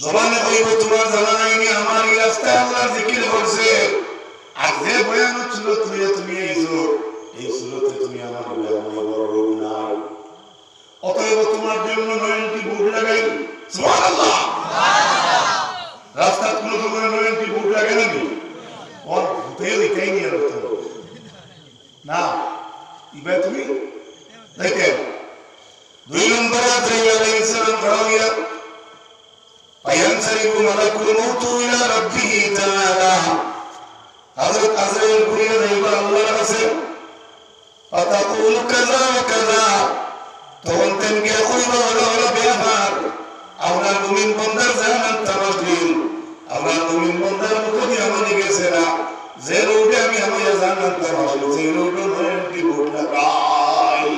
জবানে কইব তোমার জানা নাইনি আমার এই রাস্তায় আল্লাহ জিকির করছে আর যে বয়ান সুরত লইয়া তুমি আইছো এই সুরতে তুমি আমার বড় রোগ নাই অতএব তোমার জন্য 90 বুট লাগাই সুবহানাল্লাহ রাস্তা কোনো সময় 90 বুট লাগাই নাকি और तेल कहीं नहीं रहता ना इबे तुम्ही देखे दुई नंबर इब्राहिम अलैहिस्सलाम खड़ा हो गया फयंसरिफु मलकुल मौत इला रब्बिही ताआला हजरत अज़राइल कुरिया जाइबा আল্লাহর কাছে ফাতাকুল কাযা কাযা তখন তেনকে কইবা হলো ব্যাপার আপনার মুমিন বান্দার জানান তামাশিল আপনার মুমিন বান্দার মুখে আমানি গেছে না যে রোডে আমি আমায় জানান তামাশিল সেই রোডে নয়টি ভোট লাগাই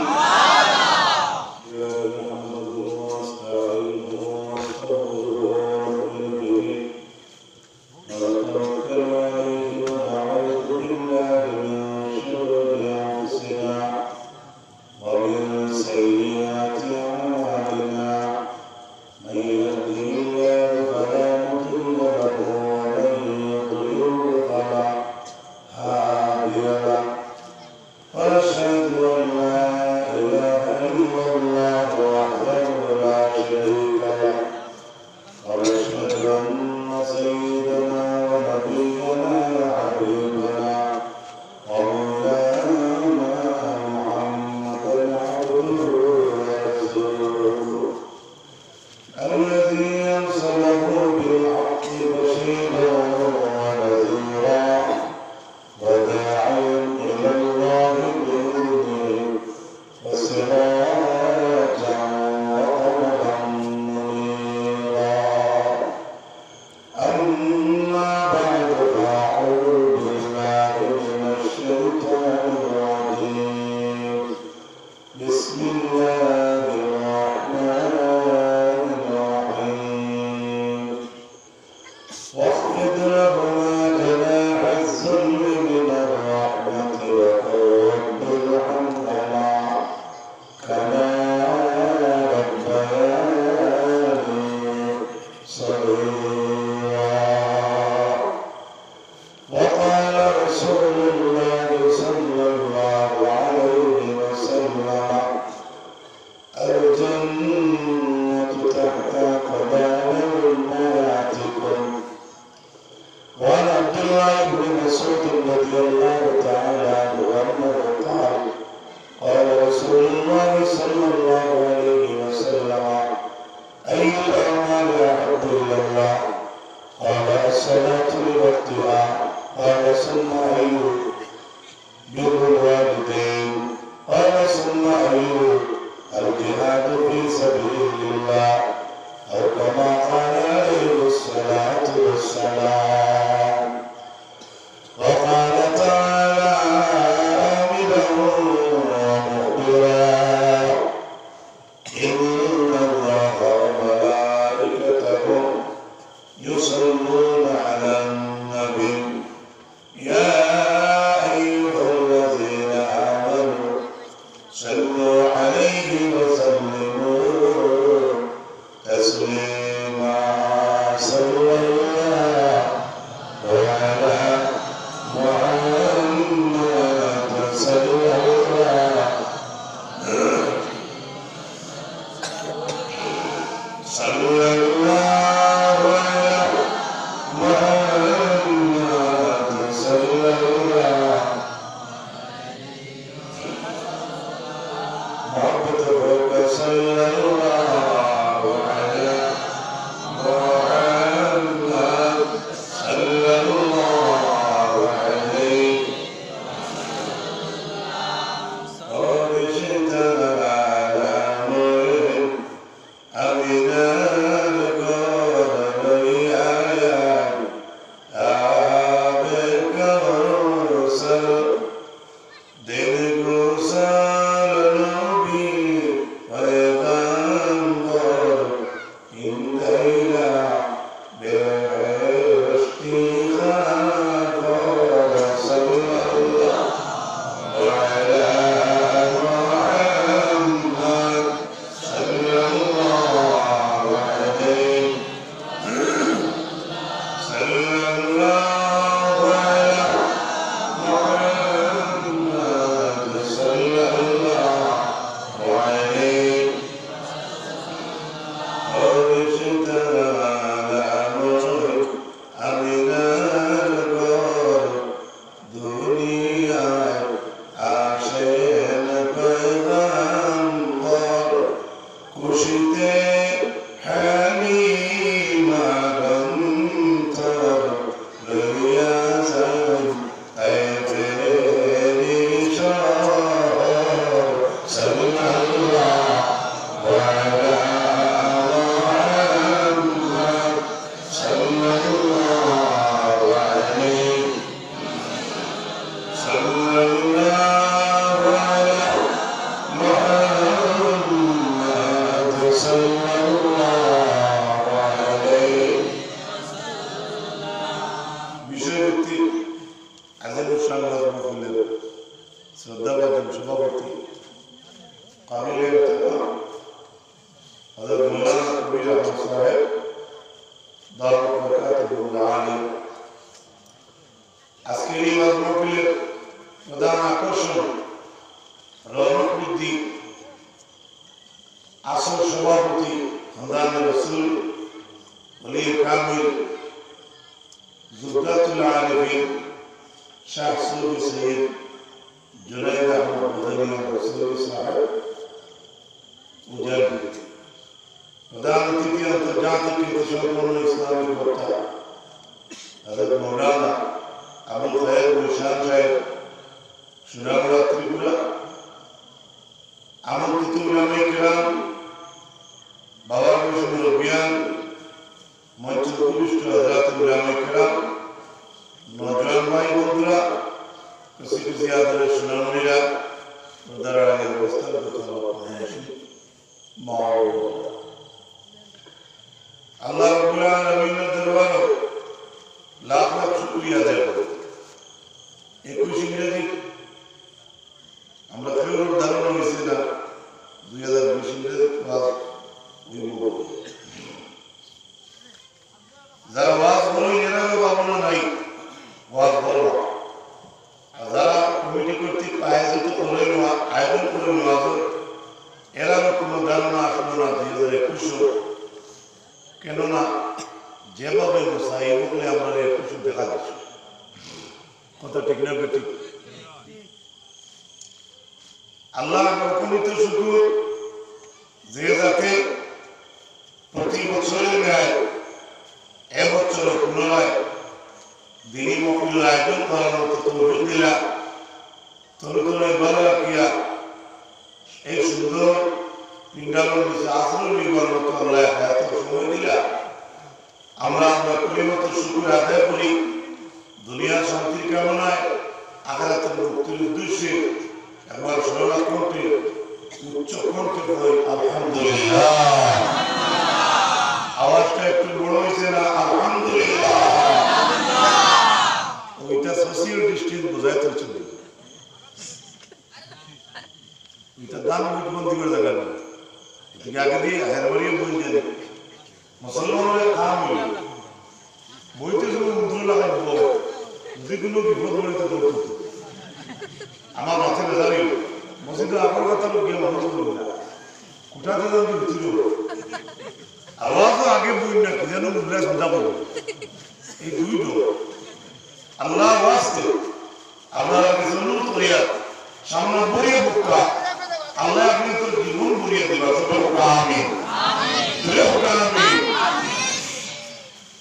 সম্পন্ন ইসলামিক বক্তা হযরত মাওলানা আবুল খায়ের গুলশান সাহেব সুনামুরা ত্রিপুরা, আমন্ত্রিত উলামায়ে কেরাম, বাবার বয়সী মুরব্বিয়ান, মঞ্চ উপবিষ্ট হযরত উলামায়ে কেরাম, নওজোয়ান ভাই বন্ধুরা, কুসি আদরের সুনামুনিরা, পর্দার আগে অবস্থান আল্লাহ রাব্বুল আলামিনের দরবারে লাখ লাখ শুকরিয়া আদায় করি। 21 ইংরেজি আমরা ফেব্রুয়ারির ধারণা হয়েছে না 2020 ইংরেজি ক্লাস হইব। যারা ওয়াজ করেন এরা ভাবনা নাই ওয়াজ করো, আর যারা কমিটি কর্তৃক আয়োজিত করে আয়োজন করে ওয়াজ এরারও কোনো ধারণা আসলো না 2021। কেননা যেভাবে মুসাই বলে আমরা 21 দেখা যাচ্ছে, কথা ঠিক না ঠিক? আল্লাহ অগণিত শুকর যে যাতে প্রতি বছরের ন্যায় এবছর পুনরায় দিনী মহফিলের আয়োজন করার মতো তৌফিক দিলা, তরুণে ভালো রাখিয়া এই সুন্দর পিণ্ডালন নিচে আসর নিবার মতো আল্লাহ হায়াতের সময় দিলা। আমরা পরিমতো শুকর আদায় করি, দুনিয়ার শান্তির কামনায় আখিরাতের মুক্তির উদ্দেশ্যে একবার সরলা কণ্ঠে উচ্চ কণ্ঠে বলি আলহামদুলিল্লাহ। আওয়াজটা একটু বড় হয়েছে না? আলহামদুলিল্লাহ। ওইটা সোশিয়াল ডিস্টেন্স বোঝায় তো চলবে, ওইটা দান বন্দি করে দেখা না। এদিকে আগে দিয়ে হেরবারিয়ে বই জানি মুসলমানের কাম হইল বইতে শুধু উদ্র লাগাই যদি কোনো বিপদ বলিতে দৌড় আমার মাথায় বেজারি মসজিদে আপনার কথা গিয়ে মানুষ করবো না, কোথাতে যান ভিতরে আওয়াজও আগে বই না কি যেন মুদ্রা চিন্তা করবো। এই দুই লোক আল্লাহ ওয়াস্তে আপনারা কিছু অনুরোধ করিয়া সামনে বইয়ে বুকা আল্লাহ আপনি তোর জীবন বলিয়ে দেবা। আমিন।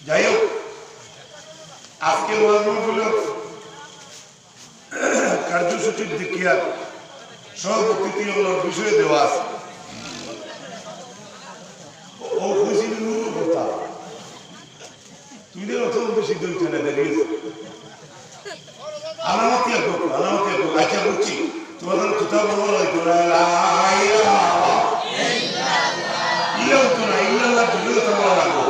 যাই হোক, আজকের কার্যসূচির দিকিয়া সভাপতি বিষয়ে দেওয়া আছে। ও খুশি কথা তুই অত্যন্ত সিদ্ধ হইতে না দাঁড়িয়েছে আলামতি আচ্ছা বুঝছি তোমাদের কোথা বলো হইতো না ইয়ে হতো না ইল্লাল্লাহ দুটো কথা বলা লাগবো।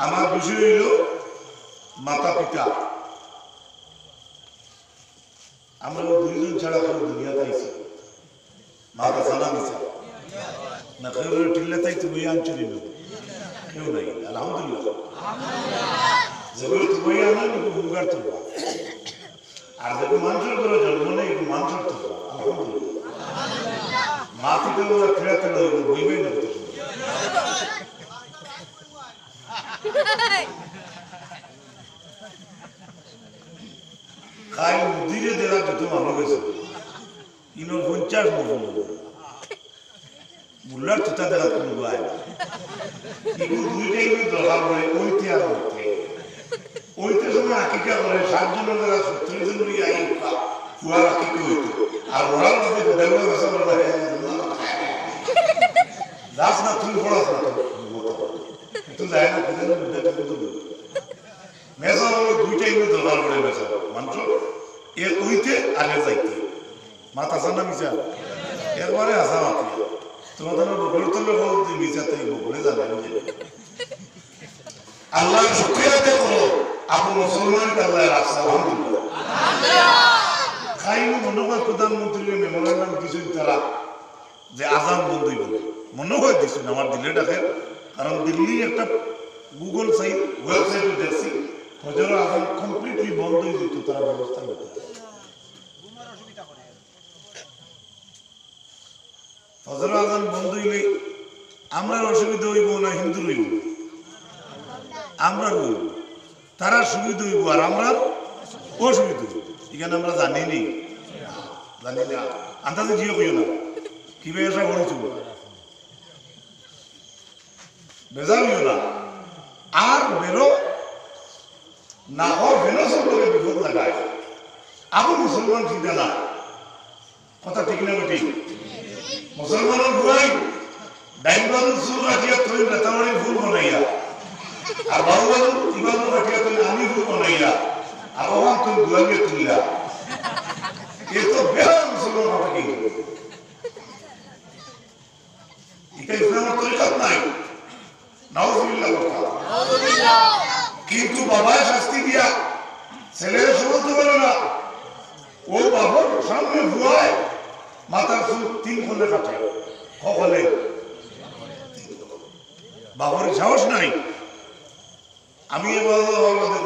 আমার বিষয় হইল মাতা পিতা। আমরা দুইজন ছাড়া কোনো দুনিয়াতে আইছি, মাতা জানা মিছা না কেউ টিল্লাতেই তুমি আঞ্চলি লোক কেউ নাই। আলহামদুলিল্লাহ যেগুলো তুমি আনার হুঙ্গার তুলবা, আর যেগুলো মানুষের করে জন্ম নেই মানুষের তুলবা। আলহামদুলিল্লাহ মা পিতা ওরা খেলাতে বইবেই না খাই ধীরে ধীরে যত মানুষ গেছে ইনো 50 মুল্লার তুতা দেখা কোনো গায় এগুলো দুইটাই দরকার পড়ে ওইতে আর ওইতে সময় আকিকা করে 7 জনের দ্বারা 70 জন ফুয়ার আকিকা হইতো আর ওরা মধ্যে দেওয়া গেছে দাস না তুই পড়াস না তো যায় না করে বেচা মানুষ এর ওইতে আগে যাইতে মাথা সান্না মিশা একবারে আসা মাতি তোমাদের বগলের তো লোক মিশাতে বগলে যাবে আল্লাহ শুকরিয়া করো আপনি মুসলমান আল্লাহ রাখছে আলহামদুলিল্লাহ খাইনি মনে হয় প্রধানমন্ত্রীর মেমোরিয়াল কিছু তারা যে আজান বন্ধই বলে মনে হয় দিচ্ছেন আমার দিলে ডাকে কারণ দিল্লি একটা গুগল সাইট ওয়েবসাইটে দেখছি ফজর আজান কমপ্লিটলি বন্ধ হয়ে যেত তারা ব্যবস্থা করতে ফজর আজান বন্ধ হইলে আমরা অসুবিধা হইব না হিন্দু হইব আমরা হইব তারা সুবিধা হইব আর আমরা অসুবিধা হইব এখানে আমরা জানি নি জানি না আন্দাজে জিও কইও না কি ব্যবসা করেছ বেজাল হইও না আর বেরো না হওয়ার বেরো সব লোকের বিপদ লাগায় আবু মুসলমান চিন্তা না কথা ঠিক না ঠিক মুসলমানের গুয়াই ডাইনবাদুর চুল কাটিয়া তুই বেতাবাড়ির ফুল বানাইয়া আর বাবুবাদুর ইবাদুর কাটিয়া তুই আমি ফুল বানাইয়া আর ওখান তুই গুয়াইয়ে তুলিয়া এ তো বেহার মুসলমান কথা কি এটা ইসলামের তরিকাত নাই নাউজুবিল্লাহ কথা কিন্তু বাবায় শাস্তি দিয়া ছেলের সমর্থ করে না ও বাবার সামনে ভুয়ায় মাথার চুল 3 খন্ডে কাটে কখলে বাবার সাহস নাই আমি এবার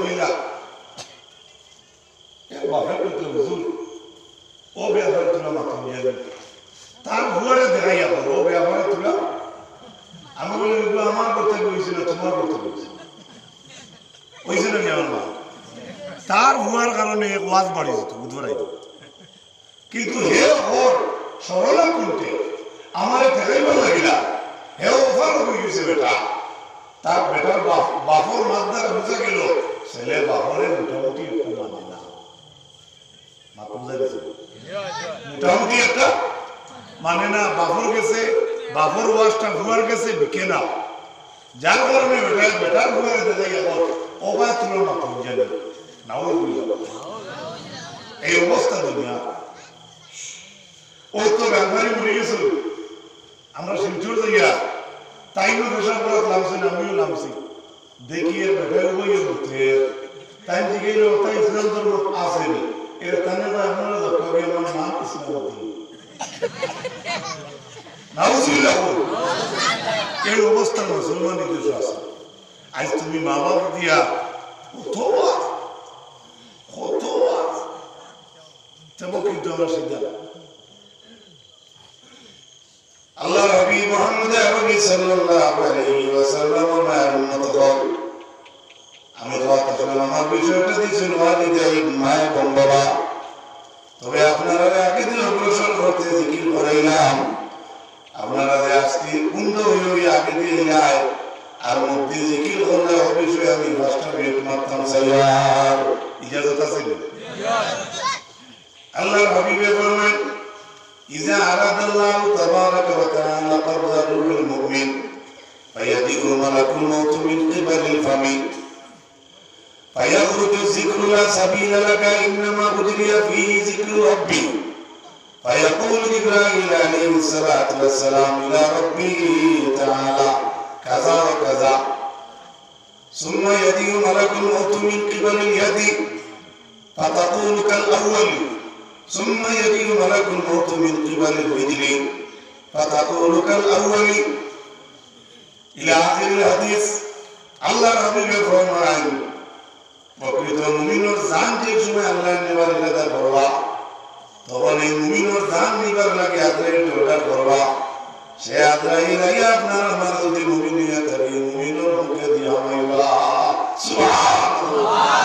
কইলা বাপের করতে হুজুর ও ব্যাপারে তোলা মাথা নিয়ে যাবে তার ভুয়ারে দেখাইয়া করো ও ব্যাপারে তোলা আমি বলি এগুলো আমার করতে বলছিল তোমার করতে বলছিল ওইছিল না আমার মা তার ভুয়ার কারণে ওয়াজ বাড়ি যেত বুধবারাই কিন্তু হে ওর সরলা কোনতে আমার দেখাইবার লাগিলা হে ওফার হয়ে গেছে বেটা তার বেটার বাপর মাদ্দার বুঝা গেল ছেলে বাপরে মোটামুটি একটু মানে না মাথা বুঝা গেছে মোটামুটি একটা মানে না বাপর গেছে বাপর ওয়াজটা ভুয়ার গেছে বিকে না যার কারণে বেটার ভুয়ারে দেখা গেল ওবা তুলনা কম জানে নাও এই অবস্থা দুনিয়া ও তো ব্যাপারী মরে গেছিল আমরা শিলচর যাইয়া তাইও পেশা করা নামছি আমিও নামছি দেখি এর বেটার বইয়ে উঠতে তাই দিকে তাই ইসলাম ধর্ম আসেনি এর কানে বা আপনারা কবে আমার নাম ইসলামী নাউজুবিল্লাহ এই অবস্থা মুসলমানের দেশে আছে আজ তুমি মা বাবা দিয়া কত তেমন কিন্তু আমরা সিদ্ধান্ত আল্লাহ হাবিব মুহাম্মদ আরবি সাল্লাল্লাহু আলাইহি ওয়াসাল্লাম আমার উম্মত হল আমি কথা শুনলাম আমার বিষয়টা দিয়েছেন ওয়ালিদাইন মায়ের বন্ধবা তবে আপনারা আগে দিন অগ্রসর করতে জিকির করাইলাম আপনারা যে আজকে কুন্দ হয়ে আগে দিয়ে যায় আর মধ্যে জিকির করলে অবশ্যই আমি ফার্স্ট বেট মারতাম সাইয়ার ইজাজত আছে আল্লাহ হাবিবে বলেন إذا أراد الله تبارك وتعالى قبض روح المؤمن فيأتيه ملك الموت من قبل الفم فيخرج الذكر لا سبيل لك إنما أجري فيه ذكر ربي فيقول جبرائيل عليه الصلاة والسلام إلى ربه تعالى كذا وكذا ثم يأتيه ملك الموت من قبل اليد فتقول كالأول ثم يجي ملك الموت من قبل الرجل فتقول كالأول إلى آخر الحديث الله حبيب فرمان প্রকৃত মুমিনের জান যে সময় আল্লাহ নেবার ইরাদা করবা তখন এই মুমিনের জান নিবার লাগে আজরাইল অর্ডার করবা সে আজরাইল আইয়া আপনার আমার যদি মুমিন হইয়া থাকে মুমিনের মুখে দিয়া হইবা সুবহানাল্লাহ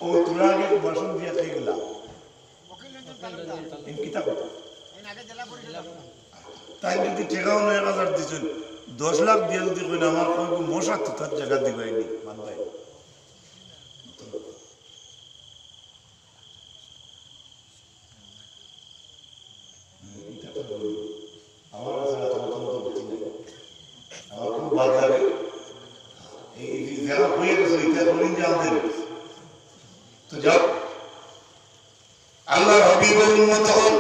ও তুরাগে ভাষণ দিয়া খাই গেলাম তাই যদি ঠেকাও 9,000 দিচ্ছেন 10 লাখ দিয়ে যদি কই আমার কোনো মশা তো তার জায়গা দিবাইনি মানবাই আমার কাছে তোমার তো বুঝি না আমার খুব ভালো লাগে এই যারা হয়ে গেছে এটা বলেন যে আমাদের তো যাও আল্লাহর হাবিবের উম্মত হন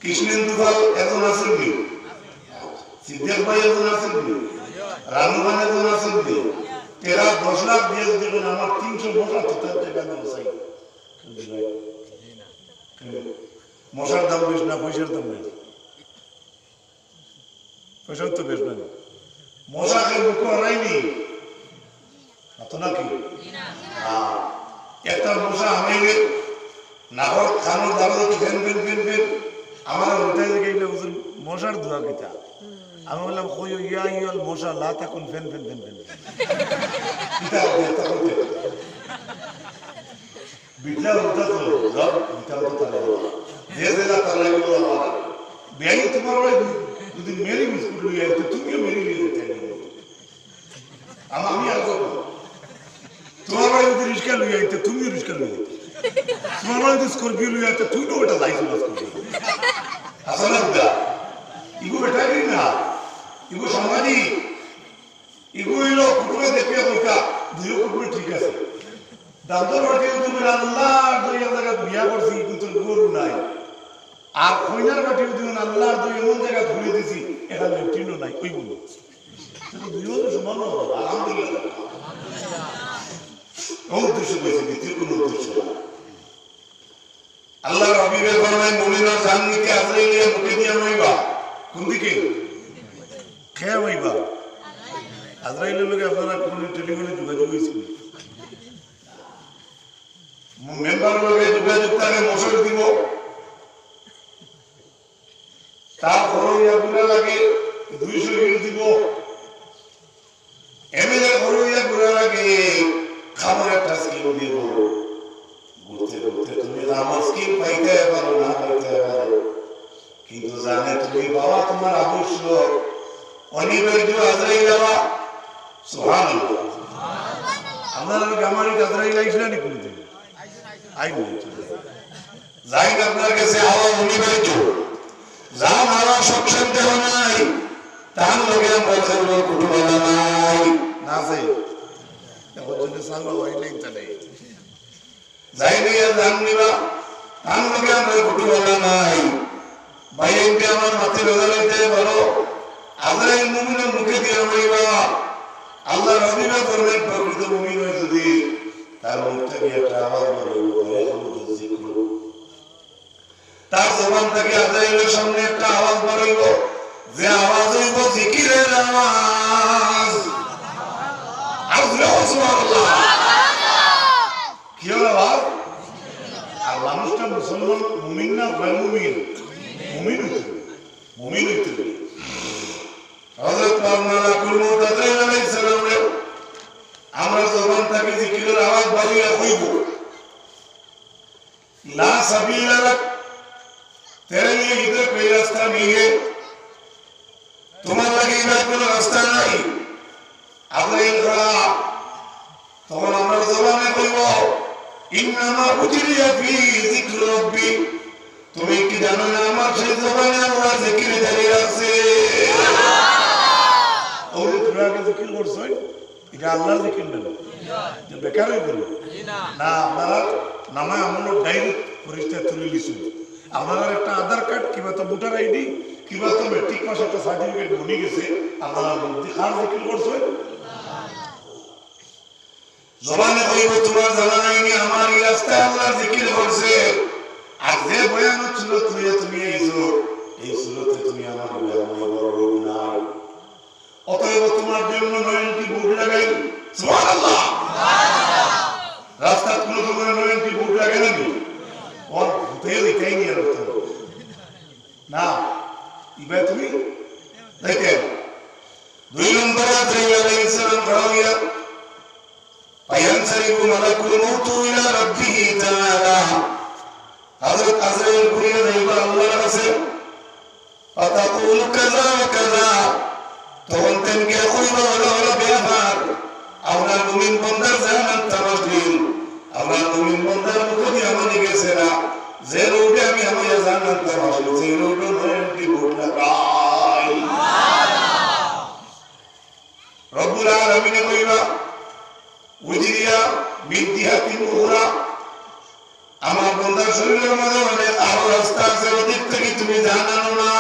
কৃষ্ণেন্দু পাল একজন আছেন কি সিদ্দিক ভাই একজন আছেন কি রানু খান একজন আছেন কি তেরা 10 লাখ দিয়ে দেবেন আমার 300 মশা তো তার জায়গা না চাই মশার দাম বেশ না পয়সার দাম বেশ পয়সার তো বেশ না মশাকে মুখ হারাইনি তো নাকি একটা মশা হামাইলে নাহর খানোর দাঁড়ালো তো ফেন ফেন ফেন ফেন আমার ওটাই গেলে মশার ধোয়া কিতা আমি বললাম কই ইয়া ইয়াল মশা লা তাকুন ফেন ফেন ফেন ফেন কিতা এটা করতে বিটলা উঠা তো রব বিটা তো তালে যে যেটা তালে বলো আমার বেয়াই তোমার ওই যদি মেরি বিস্কুট লইয়া তো তুমিও মেরি নিয়ে যেতে আমি আর করব তোমার ওই যদি রিস্কা লইয়া তো তুমিও রিস্কা লইয়া তোমার ওই যদি স্করপিও লইয়া তো তুইও ওটা যাইছো না স্করপিও আসলে বুঝা ইগো এটা কি না ইগো সমাধি ইগো হইলো কুকুরে দেখে কইতা দুই কুকুরে ঠিক আছে দাদর বাড়ি তুমি আল্লাহর দুই জায়গা বিয়া করছি কিন্তু গরু নাই আর কইনার বাড়ি তুমি আল্লাহর দুই এমন জায়গা ধুয়ে দিছি এটা লেফটিনও নাই কই বলো দুইও তো সমান আলহামদুলিল্লাহ ও উদ্দেশ্য কইছে দ্বিতীয় কোনো উদ্দেশ্য আল্লাহর হাবিবের ফরমায় মুমিনার জান্নাতে আজরাইলিয়া মুখে দিয়া হইবা কোন দিকে খেয়া হইবা আজরাইলের লগে আপনারা কোন টেলিফোনে যোগাযোগ হইছিল মেম্বার লগে যোগাযোগ তারে মশার দিব তার ঘরইয়া গুলা লাগে 200 ইউরো দিব এমএলএ ঘরইয়া গুলা লাগে খাবার একটা স্কিম দিব ঘুরতে ঘুরতে তুমি আমার স্কিম পাইতে পারো না পাইতে পারো কিন্তু জানে তুমি বাবা তোমার আবশ্যক অনিবার্য আজরাইল যাওয়া সুবহানাল্লাহ আপনারা গামারি আজরাইল আইসলা নি কোনদিন আইবো যাই আপনার কাছে আওয়া অনিবার্য যা মারা সক্ষম দেহ নাই তার লগে আমরা করবো কুটুমলা নাই না যাই এখন যদি সাঙ্গ হইলে তাহলে যাই নিয়ে জান নিবা তার লগে আমরা কুটুমলা নাই ভাইকে আমার মাথে বেদালাইতে বলো আজরাইল মুমিনের মুখে দিয়ে হইবা আল্লাহ রাবিবা করবেন প্রকৃত মুমিন হয়ে যদি তার মুখ থেকে একটা আওয়াজ বলবে তার জবান থেকে আজরাইলের সামনে একটা আওয়াজ বেরোইব যে আওয়াজ হইব জিকিরের আওয়াজ সুবহানাল্লাহ কি হলো আওয়াজ আর মানুষটা মুসলমান মুমিন না গয়র মুমিন মুমিন হইতে হযরত মাওলানা কুলমুত আলাইহিস সালাম আমরা জবান থেকে জিকিরের আওয়াজ বাড়িয়ে হইব লা সাবিলা লাক तेरे लिए इधर कोई रास्ता नहीं है तुम्हारे लगे इधर कोई रास्ता नहीं अब्राहिम कहा तुम्हारा अमर ज़बाने कोई वो इन्नमा उजरिया फी ज़िक्र रब्बी तुम्हें की जानो ना अमर से ज़बाने अल्लाह ज़िक्र दरिया से और इतना का ज़िक्र कर सोई इधर अल्लाह ज़िक्र नहीं जब बेकार है बोलो ना हमारा नामा हम लोग डायरेक्ट परिस्थिति तुले लिसु আপনার একটা আধার কার্ড কিবা তো ভোটার আইডি কিবা তো মেট্রিক পাস একটা সার্টিফিকেট বনি গেছে আপনারা বলতে খান জিকির করছেন জবানে কইব তোমার জানা নাই নি আমার এই রাস্তায় আল্লাহ জিকির করছে আর যে বয়ান ছিল তুমি এইছো এই সুরতে তুমি আমার বড় রোগ নাই অতএব তোমার জন্য 90 বুট লাগাই সুবহানাল্লাহ রাস্তা কোন সময় 90 বুট লাগে নাকি और तेल कहीं नहीं रखते ना इबे तुम्हें देखे दुई नंबर आदमी अलैहिस्सलाम खड़ा हुआ फयंसरिफु मलकुल मौत इला रब्बिह ताआला हजरत अज़राइल कुरिया देवा अल्लाह से فتقول كذا وكذا تونتن के कोई वाला बेहार আমরা মুমিন বান্দার জানান তাওয়াক্কুল আমরা মুমিন বান্দার মুখে দিয়ে আমাদের গেছে না যে রোডে আমি আমাদের জানান তাওয়াক্কুল যে রোডে নয় কি ভোট লাগাই রব্বুল আলামিন কইবা উজরিয়া বিদিয়াতিন উরা আমার বন্ধার শরীরের মধ্যে অনেক আরো রাস্তা আছে, ওদিক থেকে তুমি জানো না।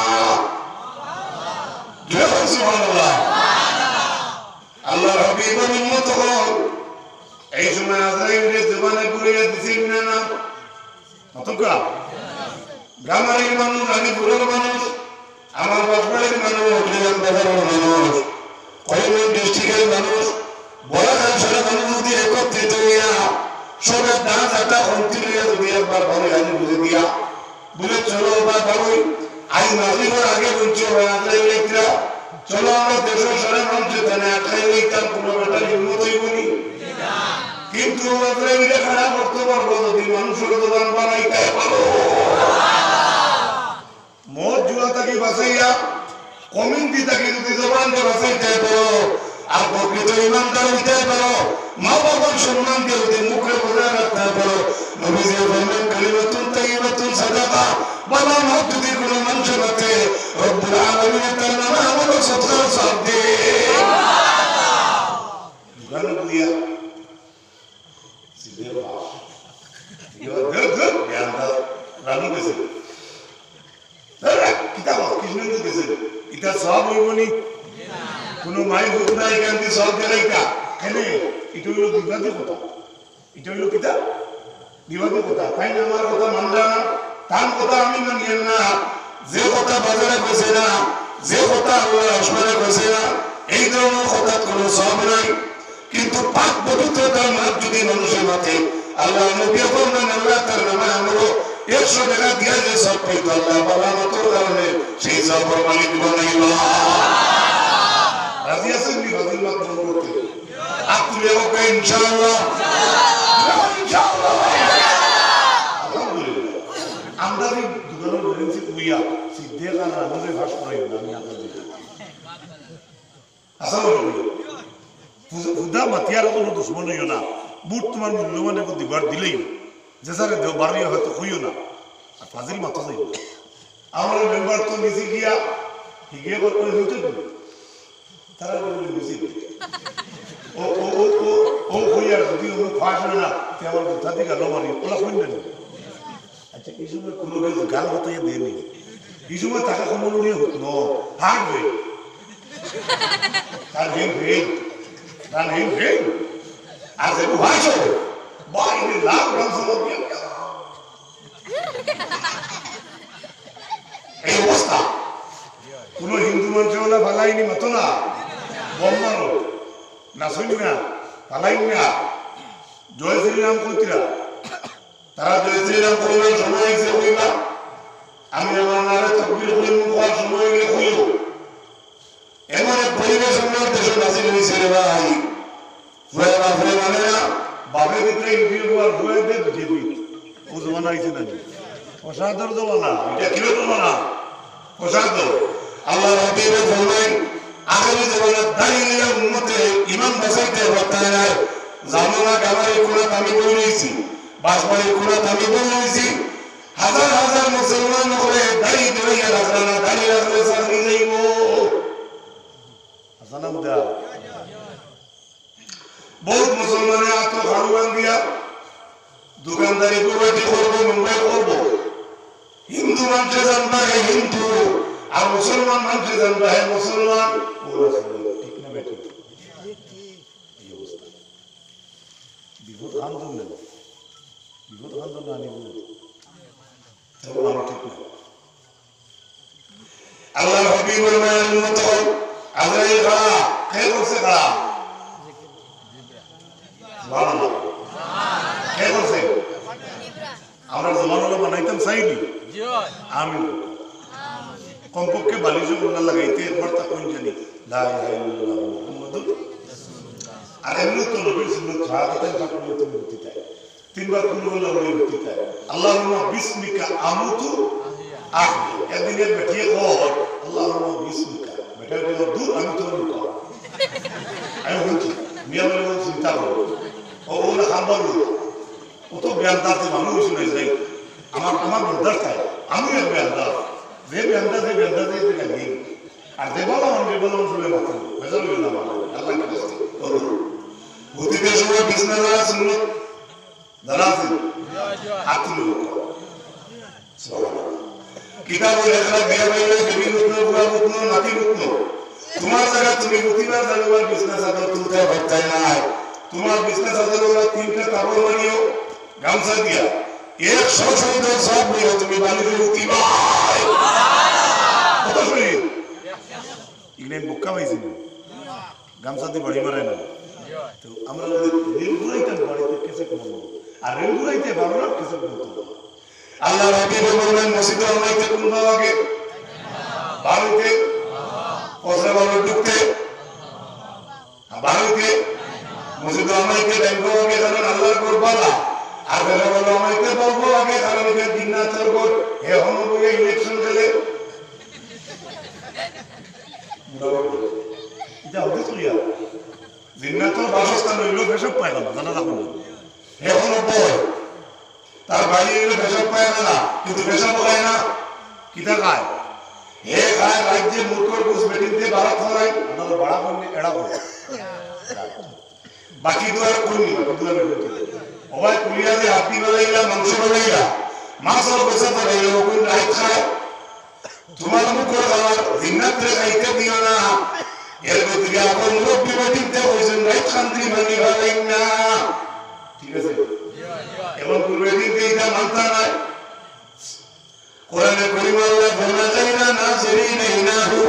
আল্লাহ হাবিবের উম্মত হন। এই সময় আজরাইলের জবানে ঘুরিয়ে দিছেন না কতকা গ্রামের মানুষ, আমি পুরোর মানুষ, আমার বাসবাড়ির মানুষ, বাজারের মানুষ, কয়েকজন ডিস্ট্রিক্টের মানুষ, বলাঘাট সারা মানুষ যদি একত্রিত হইয়া সবের দাঁত একটা অন্তিরিয়া যদি একবার ভালো আমি বুঝে দিয়া বলে চলো বা ভালোই আজ মাগরিবের আগে বলছি আজরাইলেরা চলো আমরা দেশের সারা মানুষ জানে আখাই লইতাম কোনো বেটা হিম্মত হইবনি, কিন্তু আজরাইলে খারাপ করতে পারবো যদি মানুষের দোকান বানাইতে পারো। মদ জুয়া তাকে বাঁচাইয়া কমিউনিটি তাকে যদি জবানকে বাঁচাইতে পারো আর প্রকৃত ইমানদার হইতে পারো, মা বাবার সম্মানকে যদি মুখে বজায় রাখতে পারো, নবীজি বললেন কালিমাতুন তাইয়্যিবাতুন সাদাকা, বাবা মা যদি কোনো মানুষের হাতে রব্বুল আলামিন তার নামে আমল সদকার সওয়াব দেয়। গান দিয়া সিধে বাবা ইয়া ধর জ্ঞানটা রানু গেছে কিতাব কৃষ্ণ গেছে এটা সব হইবনি কোন মাই বুঝাই গান্ধী সব দেলাইকা কেনে এটা হইল বিবাদী কথা, এটা হইল কিতাব বিবাদী কথা। তাই না আমার কথা মানলা না, তার কথা আমি মানিয়েন না, যে কথা বাজারে কইছে না, যে কথা আল্লাহ আসমানে কইছে না, এই ধরনের কথা কোনো সব নাই। কিন্তু পাক পবিত্রতার মাপ যদি মানুষের মাথে আল্লাহ নবী বললেন আল্লাহ তার নামে আমলো 100 টাকা দিয়া যে সব পেত আল্লাহ বাবা মতোর কারণে সেই সবর মালিক বানাইল। রাজি আছেন নি রাজি মাত করতে আপনি ওকে ইনশাআল্লাহ ইনশাআল্লাহ আলহামদুলিল্লাহ। আমরা এই দুজনের বলেছি তুইয়া সিদ্ধে আর রামরে ভাষ করাই না আমি আপনাদের আসসালামু আলাইকুম খুদা মাতিয়ার কোনো দুশ্মন হইও না, বুট তোমার মূল্যবান এখন দিবার দিলেই যে স্যারে দেও বাড়িয়ে হয়তো হইও না আর ফাজিল মাথা যাইব। আমার মেম্বার তো নিচে গিয়া হিগে বল করে হইতে দিবে তারা বলে নিচে ও ও ও ও ও হইয়া যদি ও ফাঁস হয় না তে আমার কথা দিকে লো মারি ওলা কই না। আচ্ছা এই সময় কোনো গাল হতাইয়া দেয়নি, এই সময় টাকা কমানো নিয়ে হতো ন হাট হয়ে তার হেম হেম তার হেম হেম আর যে ভাইস বাইরে লাভ রাম সমর্পিত এই অবস্থা কোন হিন্দু মন্ত্রীওয়ালা ফালাইনি মতো না বম্মানো না শুনি না ফালাইনি না জয় শ্রীরাম কইতিরা তারা জয় শ্রীরাম কইবার সময় এসে কইবা আমি আমার নারে তকবীর কইব কোয়ার সময় গিয়ে কইব এমন এক পরিবেশ আমার দেশে নাজিল হয়েছে রে ভাই ফুয়ে বাপরে মানে না বাপের ভিতরে ইন্টারভিউ আর ফুয়ে দে বুঝেবি ও জমানা আইছে না প্রসাদর জমানা এটা কি জমানা প্রসাদ আল্লাহ রাব্বির ফরমান আগামী জমানা দাঁড়িয়ে উম্মতে ইমান বাঁচাইতে পারতায় না জামানা গামারে কোনা আমি বই রইছি বাসবাড়ি কোনা আমি বই রইছি হাজার হাজার মুসলমান করে দাঁড়িয়ে ধরিয়া রাখলা না দাঁড়িয়ে রাখলে চাকরি যাইব হাসানাম দা বহুত মুসলমানে আত্ম খারুয়ান দিয়া দোকানদারি করবো মুম্বাই করবো, হিন্দু মানুষে জানবা হে হিন্দু আর মুসলমান মানুষে জানবা হে মুসলমান। ঠিক না বেটি এই অবস্থা বিপদ আন্দোলন নেব বিপদ আন্দোলন আনিব ঠিক না। আল্লাহ হাবিবুর রহমানের মতো আজরাইল খাড়া কে করছে খাড়া কে করছে আমরা জমানো বানাইতাম চাইনি আমি কমপক্ষে বালিশে কোনা লাগাইতে একবার তা কোন জানি লা ইলাহা ইল্লাল্লাহ মুহাম্মাদুর আর এমনি তো নবীর সুন্নাত শাহাদাতের কারণে তুমি হতে চাই তিনবার কোন বলা বলে হতে চাই আল্লাহুম্মা বিসমিকা আমুতু আহলি একদিনের বেটিয়ে কর আল্লাহুম্মা বিসমিকা বেটাকে দূর আমি তো লুকা আমি বলছি মিয়া বলে চিন্তা করো ও ওনা খাবার ও তো বেয়ান্দাতে মানুষ শুনে যাই আমার বরদাস্ত থাকে আমি এক বেয়ান্দা যে বেয়ান্দা লাগে আর যে বলো শুনে মাথা বেজাল হইল না আল্লাহ কি বলছে গতিকে সময় বিছনা দ্বারা সুন্নত জানা আছে হাত তুলে কিতাব লেখা বিয়া বাইরে বেবি রত্ন বুড়া রত্ন নাতি রত্ন তোমার জায়গা তুমি প্রতিবার জানুয়ার বিজনেস আদর তুলতে পারতাই নাই তোমার বিজনেস আদর ওরা তিনটা কাপড় বানিও গামছা দিয়া 100 শহীদের সব নিয়ে তুমি বানিয়ে উঠি ভাই কত শহীদ ইগনে বুক্কা পাইছি গামছা দিয়ে বাড়ি মারে না তো আমরা রেল ঘুরাইতে বাড়িতে কেসে করবো আর রেল ঘুরাইতে পারো না কেসে করবো আল্লাহ হাবিব বললেন মসজিদে আমাইতে কোন বাবাকে বাড়িতে ওসরে বাবা ঢুকতে বাড়িতে মসজিদে আমাইতে দেখবো আগে কারণ আল্লাহর করবালা আর বেলা বলো আমাইতে বলবো আগে কারণ এখানে দিননাথের কর হে হনবুয়ে ইলেকশন খেলে এটা হতে চলিয়া দিননাথের বাসস্থান হইল পেশাব পায়খানা জানা রাখুন হে হনবুয়ে তার বাইরে হইল পেশাব পায়খানা কিন্তু পেশাব খায় না কিতা খায় হে খায় রাজ্যে মূর্খর ঘুষ বেটিতে ভারত হয় আমাদের বড়া করলে এড়া করে বাকি তো আর করনি বাকি তো আর ওবাই কুলিয়া যে হাতি বানাইলা মাংস বানাইলা মাছর পেশা তো রইল কোন রাইত খায় তোমার মুখর খাওয়ার জিন্নাত রে খাইতে দিও না এর গতিকে আপন মুরব্বী বেটিতে হইছেন রাইত শান্তি মানি ভালেন না ঠিক আছে এবং পূর্বে দিনকে এটা মানতা নাই কোরআনে করিম আল্লাহ ফরমান যাইনা নাসিরিনা ইনাহু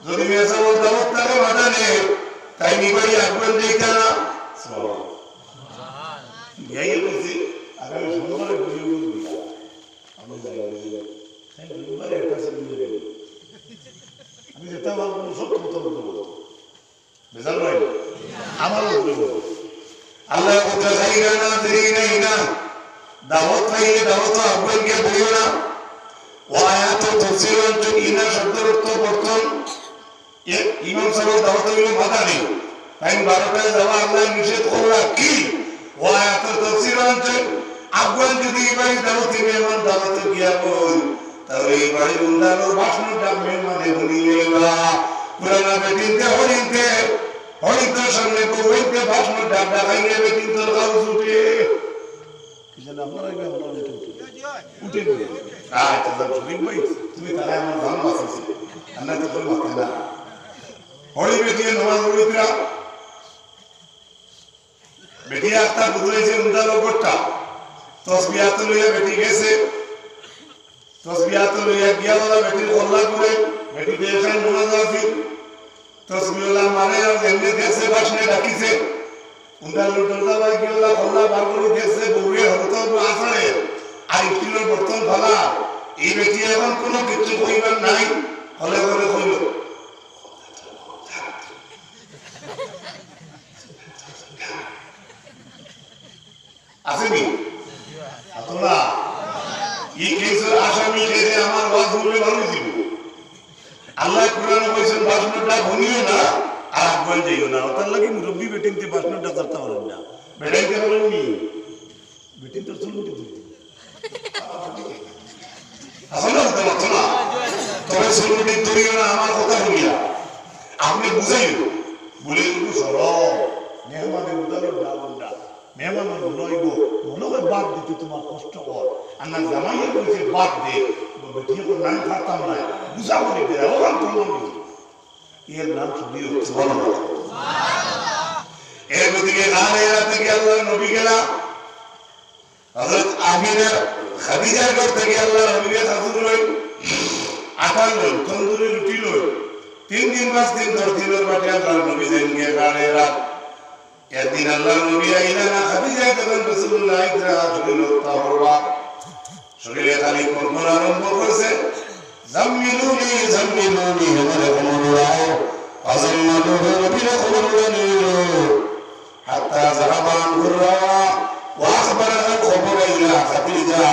যদি মেসা ও দাওয়াত তাকে মাদানে তাই নিবাড়ি আকবর দেইতা না সুবহানাল্লাহ এই বলছি আগামী সোমবারে ভিডিও করব আমি যাই তাই সোমবারে একটা সেদিন দেব আমি যেটা বলবো সব কথা বলবো বেজাল নাই আমারও বলবো আল্লাহ কথা যাইনা নাসিরিনা ইনাহু দাওয়াত পাইলে দাওয়াত আকবরকে বলিও না ওয়ায়াত তাফসীরুন ইনা শব্দের অর্থ বর্তন ইমাম সাহেব দাওয়াত হইল মাদানি তাই 12টায় যাওয়া আল্লাহ নিষেধ করলা কি ওয়ায়াত তাফসীরুন আফগান যদি বাড়ি দাওয়াত মেহমান দাওয়াত গিয়া বল তাহলে এই বাড়ি উন্দানোর ভাষণটা মেহমানে বলিয়েলা পুরানা বেটিতে হরিতে সামনে কইতে ভাষণটা ডাকাইলে বেটিতে গাও উঠে কি জান আপনারা এই আমরা উঠে আচ্ছা দাদা শরীফ ভাই তুমি তাহলে আমার ভালো আছিস আল্লাহ তো তোর মাথা না হরি বেটি নামাজ পড়িতরা বেটি আত্মা বুঝাইছে উন্দা লোকটা তসবিহাত লইয়া বেটি গেছে তসবিহাত লইয়া গিয়া বলা বেটির কল্লা করে বেটি দেখান নামাজ আছে তসবিহলা মানে আর এমনি দেশে বাসনে ডাকিছে উন্দা লোকটা ভাই গিয়া কল্লা বার করে দেশে বউয়ে হতো আসারে আর স্টিলের বর্তন ভালা এই বেটি এখন কোনো কিছু কইবার নাই হলে করে কইল আসেনি আতলা এই কেসের আসামি কেসে আমার ওয়াজ বললে ভালো দিব আল্লাহ কোরআনে কইছেন বাসনটা ভনিও না আর আকবর যাইও না ওটার লাগি মুরব্বি বেটিনতে বাসনটা করতে পারেন না বেটাইতে পারেন নি বেটিন তো চলুটি দিতে আসলে তো না তবে চলুটি ধরিও না আমার কথা শুনিয়া আপনি বুঝাইও বলে একটু সরব মেহমানের উদাহরণ ডাবন্ডা মেহমানের নইব মনে হয় বাদ দিতে তোমার কষ্ট হয় আর না জামাইয়া বলছে বাদ দে বেটিয়ে করে নাম থাকতাম না বুঝাবো নি দেয় ওখান প্রমাণ এর নাম ছবি হচ্ছে বলো এর গতিকে গানে রাতে গিয়ে আল্লাহ নবী গেলা হযরত আমিনা খাদিজার ঘর থেকে আল্লাহ নবীর খাতুন লই আটা লই তন্দুরি রুটি লই 3 দিন 5 দিন 10 দিনের বাটে আল্লাহ নবী যাইন গিয়ে গানে রাত একদিন আল্লাহ নবী আইলা না খাদিজা তখন রাসূলুল্লাহ ইকরা শরীর তাহরবা শরীরে খালি কোন আরম্ভ করছে জাম্মিলুনি আমার কোমরাও আযাম্মালুহু বিল কোমরানি হাত্তা যাহাবান গুররা ওয়া আখবারাহা খবর ইলা খাদিজা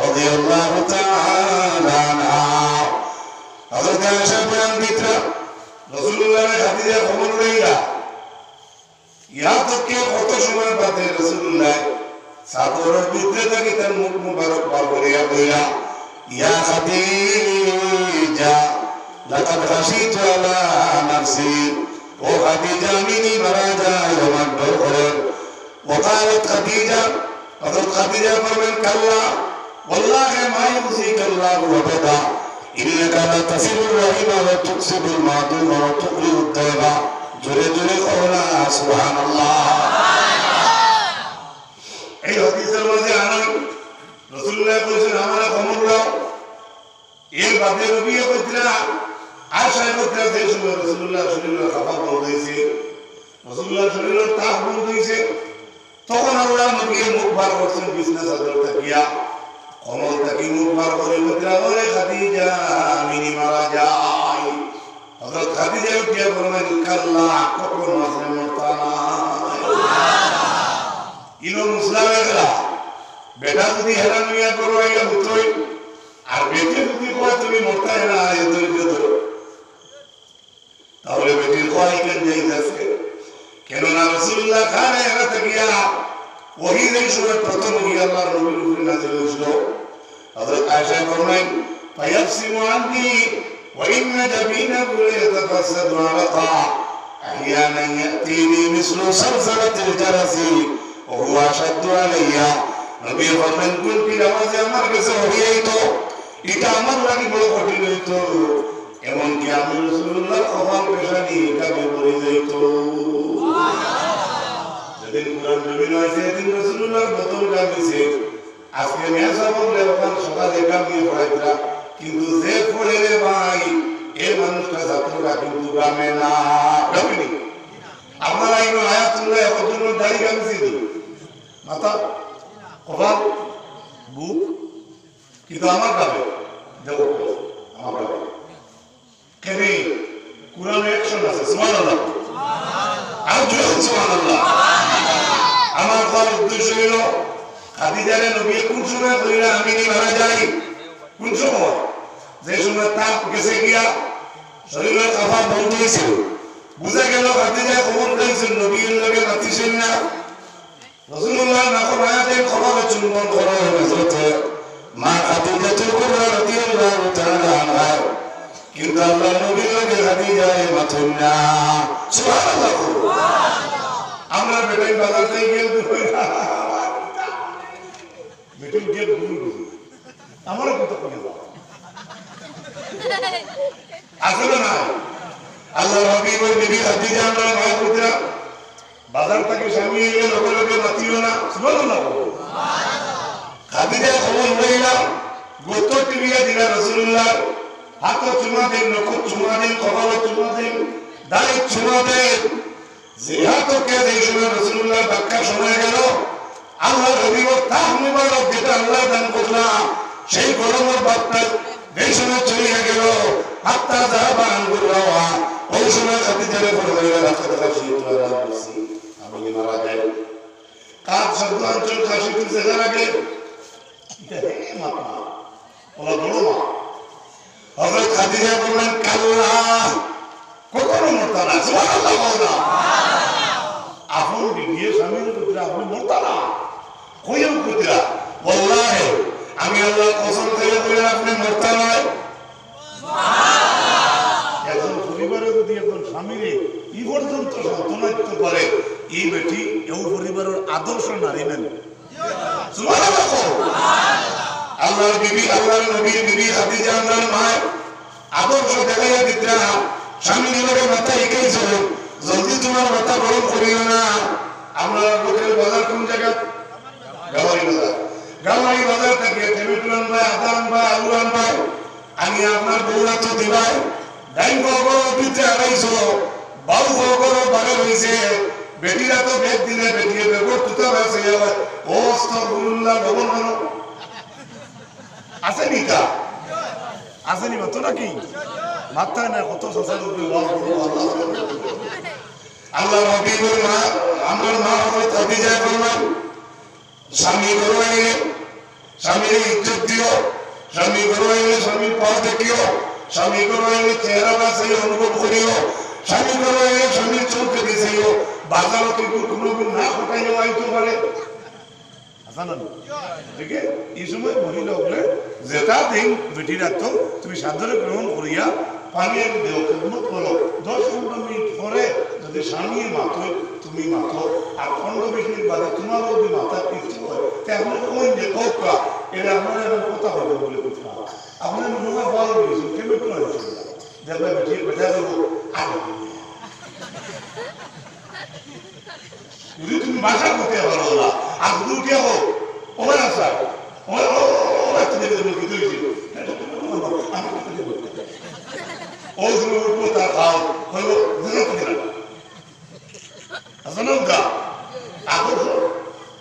রাদিয়াল্লাহু তাআলা আনহা হযরত আয়েশা বয়ান দিতা রাসূলুল্লাহ খাদিজা খবর লইলা ইয়া তো কে কত সময় বাদে রাসূলুল্লাহ সাদরের ভিতরে থেকে তার মুখ মুবারক বার করিয়া কইলা ইয়া খাদিজা লাকাদ খাশিতু আলা নাফসি ও খাদিজা মিনি মারা যায় আমার ডর করে وقالت خديجة হযরত খাদিজা বলেন কাল্লা ওয়াল্লাহি মা ইউযিকাল্লাহু আবাদা ইন্নাকা লা তাসিলুর রাহিমা ওয়া তুকসিবুল মাদুমা ওয়া তুকরিউদ দায়বা জোরে জোরে কওনা সুবহানাল্লাহ। এই হাদিসের মধ্যে আনন্দ রাসূলুল্লাহ বলেছেন আমরা খবর দাও এর বাদে নবীও কইরা আয়েশা কইরা যে সময় রাসূলুল্লাহ শরীরের খাফা বন্ধ হইছে রাসূলুল্লাহ শরীরের তাপ বন্ধ হইছে তখন আল্লাহ নবী মুখ বার করছেন বিছনা চাদর তাকিয়া কমল তাকি মুখ বার করে কইরা ওরে খাদিজা মিনি মারা যাই হযরত খাদিজা উঠিয়া বললেন কাল্লা কখনো আসলে মরতা না ইনো মুসলামেরা বেটা যদি হেরান মিয়া করো আইয়া হতোই আর বেটি যদি কয় তুমি মরতা না এতই ধরো তাহলে বেটির কয় কেন যাইতাছে কেননা রাসূলুল্লাহ খানে এরা তাকিয়া ওহী যেই সময় প্রথম ওহী আল্লাহর নবীর উপরে নাযিল হয়েছিল হযরত আয়েশা ফরমায়েন ফায়াসিমু আননি ওয়া ইন্না জাবিনাহু ইয়াতাফাসাদু আলাকা আহইয়ানান ইয়াতিনি মিসলু সালসালাতিল জারাসি ওয়া হুয়া আশাদ্দু আলাইয়া নবী ফরমায়েন কুলকি আওয়াজে আমার কাছে ওহী আইতো এটা আমার লাগি বড় কঠিন হইতো এমনকি আমি রাসূলুল্লাহ কপাল পেশানি কাবে পড়ে যাইতো যেদিন কুরআন নবী হয়েছে সেদিন রাসূলুল্লাহর বদল গামিছে আজকে মেসা বললে ওখান সকালে গামিয়ে পড়াইতরা কিন্তু যে পড়ে রে ভাই এই মানুষটা ছাত্ররা কিন্তু গামে না গামিনি আপনারা এই আয়াতুল্লাহ একজন দাড়ি গামিছে মাথা কপাল বুক কিন্তু আমার গাবে দেব আমার গাবে কেন কুরআনে অ্যাকশন আছে সুবহানাল্লাহ আর জোরে সুবহানাল্লাহ আমার তার উদ্দেশ্য হলো খাদিজারে নবী কোন সময় কইরা আমি নি মারা যাই কোন সময় যে সময় তাপ গেছে গিয়া শরীরের কাফা বন্ধ হয়েছিল বুঝা গেল খাদিজা খবর দিয়েছেন নবীর লগে মাতিছেন না রাসূলুল্লাহ নাকল আয়াতের খবর চুম্বন করা হযরত মা খাদিজাতুল কুবরা রাদিয়াল্লাহু তাআলা আনহা কিন্তু আল্লাহ নবীর লগে খাদিজায় মাথুন না সুবহানাল্লাহ আমরা বেটাই বাজার থেকে গেল বেটি গিয়ে ঘুরে আমারও কত করে যাও আসলে না আল্লাহ নবী ওই বিবি খাদিজা আমরা মা পুত্রা বাজার থেকে স্বামী এলে লোকে লোকে মাতিও না সুবহানাল্লাহ খাদিজা খবর লইলা গোত্র টিভিয়া দিলা রাসূলুল্লাহ হাত চুমা দেন নখ চুমা দেন কপাল চুমা দেন দাড়ি চুমা দেন জিহাদকে যেই সময় রাসূলুল্লাহ বাক্কা শোনা গেল আল্লাহ নবী ও তাহ মুবারক যেটা আল্লাহ দান করলাম সেই গরমের বার্তা যেই সময় চলে গেল হাত্তা যাবা আঙ্গুর রাওয়া ওই সময় খাদিজারে ফরমাইলা রাখা দেখা শীতলা রাখছি আমি মারা যাই কাজ শব্দ অঞ্চল কাশি তুলছে যারা গে হে মাতা ওলা বড় মা হযরত খাদিজা বললেন কাল্লা কখনো মরতা না সুবহানাল্লাহ বলনা আপন বিয়ে স্বামীর পুত্র আপনি মরতা না কইও পুত্র ওয়াল্লাহি আমি আল্লাহর কসম করে বলি আপনি মরতা নয় সুবহানাল্লাহ একজন পরিবারে যদি একজন স্বামীরে এই পর্যন্ত সন্তানিত্ব করে এই বেটি এই পরিবারের আদর্শ নারী নেন সুবহানাল্লাহ আল্লাহর বিবি আল্লাহর নবীর বিবি খাদিজা আল্লাহর মা আদর্শ দেখাইয়া দিতরা স্বামীর লগে মাথা একাইছো জলদি তোমার মাথা গরম করিও না আমরা লোকের বাজার কোন জায়গা গাওয়ারি বাজার থেকে টমেটো আনবা আদা আনবা আলু আনবা আমি আপনার বউরা তো দিবাই ডাইন বগর দিতে আড়াইছো বাউ বগর বারে হইছে বেটিরা তো বেদ দিলে বেটিয়ে বেগর তুতা আছে ও আস্তাগফিরুল্লাহ ভগবান মানো আসেনি তা আসেনি মত নাকি মাথায় না কত সসার উপরে ওয়াজ করব আল্লাহ হাবিবুর মা আমার মা হযরত খাদিজা বললেন স্বামী ঘরে আইলে স্বামীর ইজ্জত দিও স্বামী ঘরে আইলে স্বামীর পা দেখিও স্বামী ঘরে আইলে চেহারা বাসি অনুভব করিও স্বামী ঘরে আইলে স্বামীর চোখে দিছিও বাজারও কিন্তু কোনো না খটাইও আইতে পারে জানেন ঠিক আছে এই সময় মহিলা হলে যেটা দিন বেটিরা তো তুমি সাদরে গ্রহণ করিয়া পানি এক দেও খেদমত করো 10-15 মিনিট পরে যদি স্বামী মাথো তুমি মাথো আর 15-20 মিনিট বাদে তোমারও যদি মাথা ইচ্ছে হয় তে আপনি কোন যে কোকা এরা আপনার এখন কথা হবে বলে কথা আপনার রুমা বল দিয়েছেন কেমন করে দেখবে ঠিক বেটা দেবো আগে যদি তুমি ভাষা করতে পারো না আর যদি উঠে হোক ওরা স্যার ওরা তো দেখে দেবো কি তুই ও তুমি উঠবো তার খাও হইব আসলে আদর্শ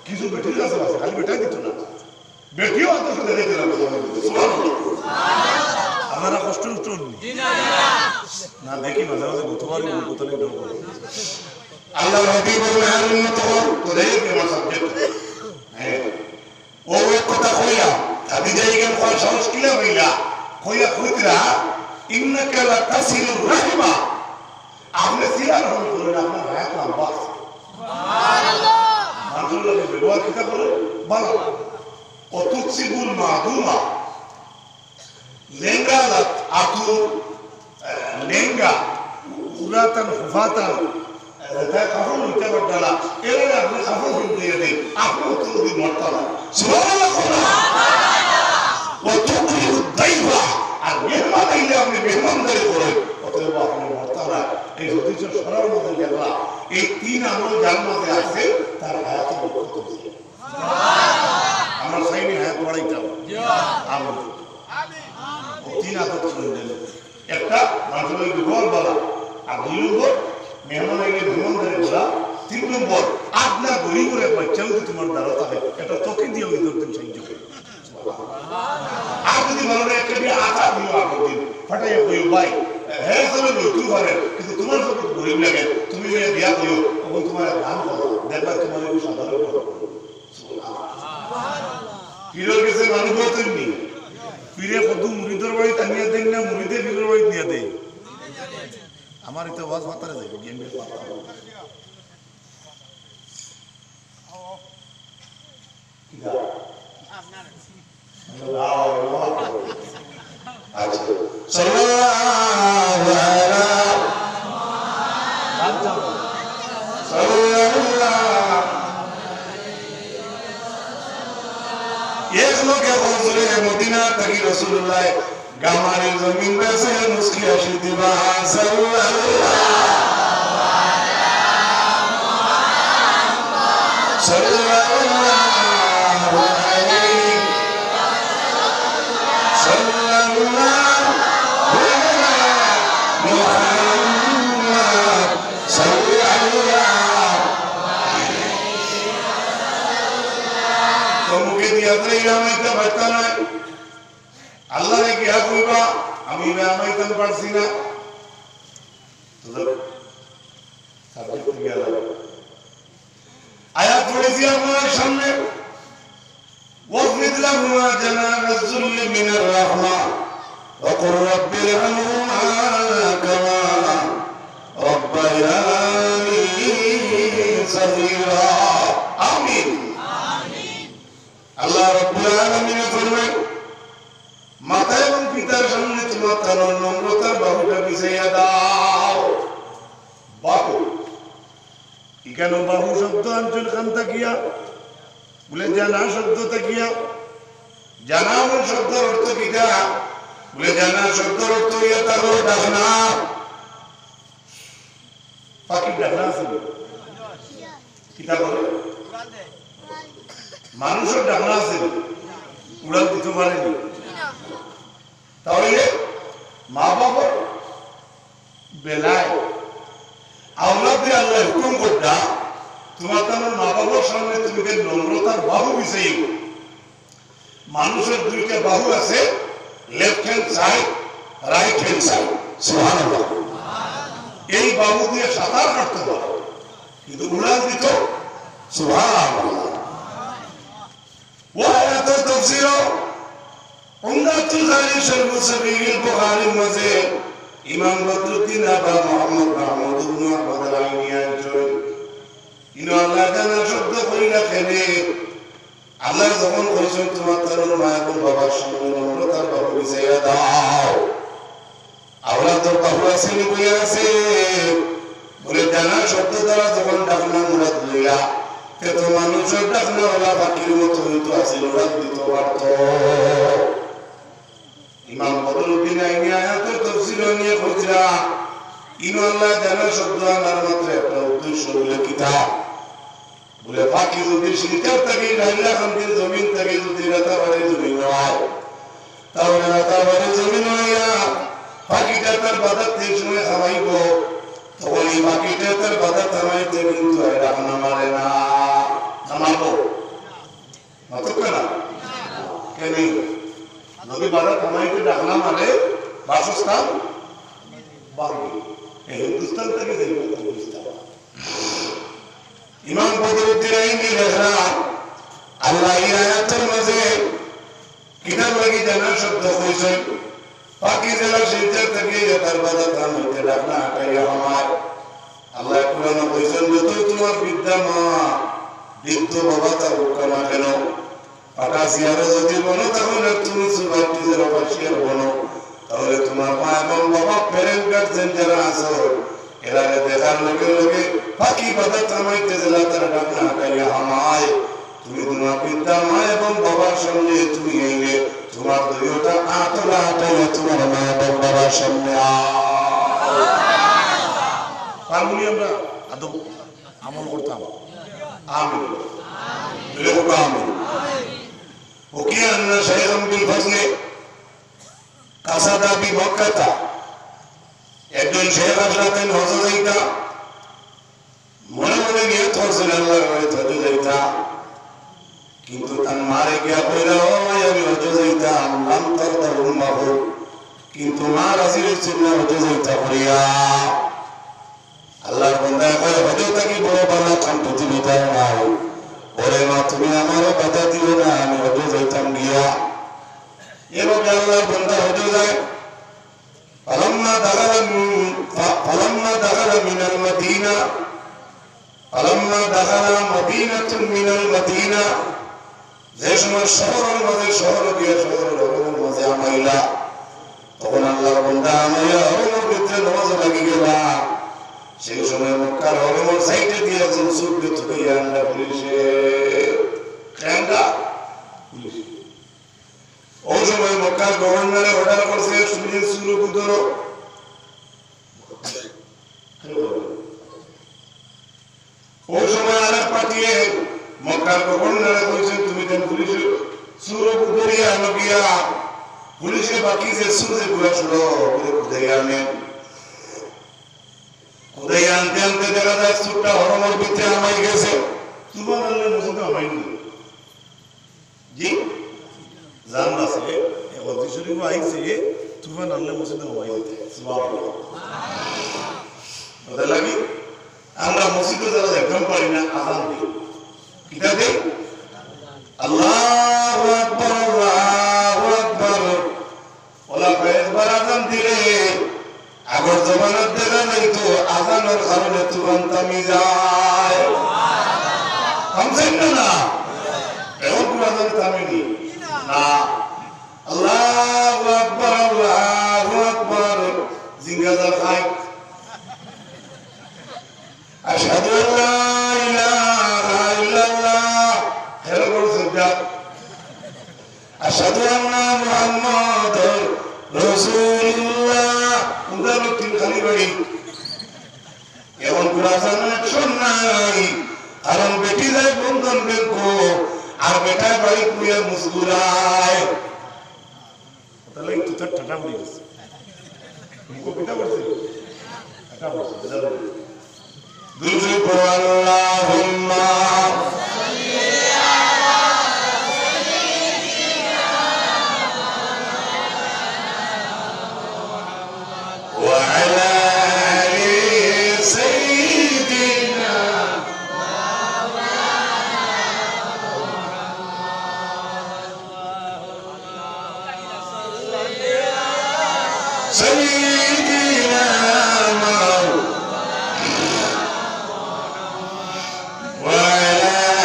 কিছু বেটির কাছে আছে খালি বেটাই দিত না বেটিও আদর্শ দেখে দিলাম আপনারা কষ্ট উত্তর না দেখি মাঝে মাঝে গতবারই বোতলে ঢোক আল্লাহ নবী বলেন তোদের আমার সাবজেক্ট হ্যাঁ ও এক কথা কইয়া আমি যাইগেন কোন সংস্কৃতি হইলা কইয়া কইতরা ইন্নাকা লা তাসিলুর রাহিমা আপনি সিরা রহম করেন আপনার হায়াত লম্বা সুবহানাল্লাহ মানুষের লোকে ব্যবহার কিতা করে ভালো অতুকসিবুল মাদুমা লেঙ্গা আতু লেঙ্গা পুরাতন হুফাতান তাই কাফন হইতে পারতালা এর আপনি কাফন দিয়ে দেন আপনি উত্তর দিন মরতালা সুবহানাল্লাহ ওয়াতুকরিউ দাইফা আর মেহমান আইলে আপনি মেহমানদারি করেন অতএব আপনি মরতালা এই হাদিসের সরার মধ্যে দেখলা এই তিন আমল যার মধ্যে আছে তার হায়াত বরকত হচ্ছে সুবহানাল্লাহ আমরা সাইনি হায়াত বাড়াইতাম আমিন আমিন তিন আদত শুনলেন একটা মানুষের বিবর বলা আর দুই নম্বর মেহমান আইলে মেহমানদারি করা তিন নম্বর আপনা গরিবের বাচ্চাও যদি তোমার দ্বারা থাকে এটা তোকে দিয়ে ওই দিন সাহায্য করে আর যদি ভালো না একটা দিয়ে আটা দিও আগের দিন ফাটাইয়া কইও ভাই হ্যাঁ চলো তুই ঘরে কিন্তু তোমার যখন গরিব লাগে তুমি যে বিয়া করিও তখন তোমার দান করো দেখবা তোমার একটু সাধারণ করো পীরের কাছে মানুষ তুমি পীরে কত মুরিদের বাড়ি টানিয়ে দেন না মুরিদে পীরের বাড়ি নিয়ে দেয় আমার এটা ওয়াজ মাতারে যাই গেম বের পাতা কিদা আপনার আচ্ছা সাল্লাল্লাহু আলা সাল্লাল্লাহু এক লোকে হুজুরে মদিনা থেকে রাসূলুল্লাহ গামারের জমিন বেচে মুসকি আসি দিবা সাল্লাল্লাহু আলা মুহাম্মদ সাল্লাল্লাহু আলাইহি সাল্লাল্লাহু মুহাম্মদ সাল্লাল্লাহু তোমকে দিয়া দিলাম এটা বার্তা নাই আল্লাহ রে কি কইবা আমি রামাইতাম পারছি না তোদের সাবজেক্ট গেল আয়াত পড়েছি আপনার সামনে ওয়াফিদ লাহুমা জানাহাজ যুল্লি মিনার রাহমা ওয়া কুর রাব্বি ইরহামহুমা কামা রাব্বায়ানি সগীরা আমিন আমিন আল্লাহ রাব্বুল আলামিন ফরমায় মাতা এবং পিতার সামনে তোমার তার নম্রতার বাহুটা বিছাইয়া দাও বাহু এখানে বাহু শব্দ অঞ্চল খান তাকিয়া বলে জানা শব্দ তাকিয়া জানা আমার শব্দের অর্থ কিটা বলে জানা শব্দের অর্থ ইয়া তার ডাকনা পাখি ডাকনা আছে কিটা বলে মানুষের ডাকনা আছে উড়াল দিতে পারেনি তাহলে মা বাবার বেলায় আওলাদে আল্লাহ হুকুম করতা তোমার তোমার মা বাবার সামনে তুমি নম্রতার বাহু বিছাই মানুষের দুইটা বাহু আছে left hand side right hand side সুবহানাল্লাহ এই বাহু দিয়ে সাঁতার কাটতে পারো কিন্তু উড়াল দিত সুবহানাল্লাহ ওয়ায়াত তাফসীর উমদাতুল কারি শরহ সহিহ বুখারী মাঝে ইমাম বদরুদ্দিন আবা মুহাম্মদ মাহমুদ ইবনে আহমদ আল-আইনি আনছেন ইনো আল্লাহ জানা শব্দ কইলা কেনে আল্লাহ যখন কইছেন তোমার তরুণ মা এবং বাবার সামনে নম্রতার বাহু বিছাইয়া দাও আওলাদের বাহু আছে নি কইয়া আছে বলে জানা শব্দ দ্বারা যখন ডাকনা মুরাদ লইলা তে তো মানুষের ডাকনাওয়ালা পাখির মতো হইতো আসিল ডাক দিতে পারত ইমাম বদরুদ্দিন আইনি আয়াতের তাফসীর নিয়ে কইরা ইনো আল্লাহ জানা শব্দ আনার মাত্র একটা উদ্দেশ্য হলো কিতাব বলে পাখি যদি শিকার থেকে লাইলা খামতির জমিন থেকে যদি রাতাবাড়ি জমিন হয় তাহলে রাতাবাড়ি জমিন হইয়া পাখিটা তার বাধা তিন সময় খাওয়াইব তখন এই পাখিটা তার বাধা থামাইতে কিন্তু ডাকনা মারে না থামাবো মাতুক না কেন যদি বাধা থামাইতে ডাকনা মারে বাসস্থান বাড়বে হিন্দুস্তান থেকে ইমাম বদরুদ্দিন আইনি লেখা আল্লাহ এই আয়াতের মাঝে কিতাব লাগি জানা শব্দ কইছেন পাখি জেলা শিলচর থেকে তার বাধা থামাইতে ডাকনা হাঁটাইয়া আমার আল্লাহ কোরআন কইছেন যতই তোমার বিদ্যা মা বৃদ্ধ বাবা তার হুকামা কেন পাটা সিয়ারে যদি বনো তাহলে তুমি সুবাটিজের অবাসিয়ার বনো তাহলে তোমার মা এবং বাবা প্যারেন্ট গার্জেন যারা আছো এরা দেখার লগে লগে পাখি বাধা থামাইতে জেলা তারা ডাকনা হাঁটাইয়া আমায় তুমি তোমার পিতা মা এবং বাবার সামনে তুমি এলে তোমার দুইটা আতলা হাঁটাইয়া তোমার মা এবং বাবার সামনে পারবনি আমরা আদব আমল করতাম আমিন আমিন ওকে আন্না শাইখাম বিল ফজলে কাসাদা বি মক্কাতা একজন শেখ আসলাতেন হজ যাইতা মনে মনে নিয়ত করছেন আল্লাহর বাড়িতে হজ যাইতা কিন্তু তার মারে গিয়া কইরা ও ভাই আমি হজ যাইতাম লাম তারদা উম্মাহু কিন্তু মা রাজি হইছেন না হজ যাইতা করিয়া আল্লাহর বান্দা কয় হজ থাকি বড় বালা কাম পৃথিবীতে নাই ওরে মা তুমি আমারও বাধা দিও না আমি হজ যাইতাম গিয়া এভাবে আল্লাহর বান্দা হজ যায় فلما دخل مدينة من المدينة যে সময় শহরের মাঝে শহর গিয়ে শহরের হরমের মাঝে আমাইলা তখন আল্লাহর বান্দা আমাইয়া হরমের ভিতরে নামাজ লাগি গেলা সেই সময় মক্কার হরমের সাইডে দিয়ে একজন সুরকে থুকাইয়া আনলা পুলিশে খেঙ্গা পুলিশ ওই সময় মক্কার গভর্নরে অর্ডার করছে সুবিধে সুরু কুদরো ওই সময় আরেক পাঠিয়ে মক্কার গভর্নরে কইছেন তুমি দেন পুলিশ সুরু কুদরিয়া আনো গিয়া পুলিশে বাকি যে সুরে গুলা শুনো ওরে খুদাইয়া আনে খুদাইয়া আনতে আনতে দেখা যায় সুরটা হরমের ভিতরে আমাই গেছে সুবহানাল্লাহ মসজিদে আমাই জি জান আছে এই হদি শরীফ আইছে সুবহানাল্লাহ মসজিদে আমাই দিতে সুবহানাল্লাহ ওদের লাগি আমরা মসজিদে যারা দেখতে পারি না আযান দিই কিটা দেই আল্লাহু আকবার আল্লাহু আকবার ওলা কয়েকবার আযান দিলে আগর জমানার দেখা নাই তো আযানের কারণে তুরন্ত আমি যায় সুবহানাল্লাহ না এখন কোন আযান থামেনি না আল্লাহু আকবার জিঙ্গাদার খাই আশহাদু আল্লা ইলাহা ইল্লাল্লাহ হেলো বলছুদা আশহাদু আন্না মুহাম্মাদুর রাসূলুল্লাহ উদার তিন খালি বাড়ি এমন কুরাসান অ্যাকশন নাই কারণ বেটি যায় বন্ধন দেখো আর বেটা বাড়ি কুইয়া মুসকুরায় তাহলে একটু তার ঠাটা পড়ে গেছে মুখো পিতা করছে ঠাটা পড়ছে দুরূদ পড়ো আল্লাহুম্মা সাল্লি আলা সাইয়্যিদিনা মুহাম্মাদ ওয়া আলা আলি সাইয়্যিদিনা سيدنا وعلى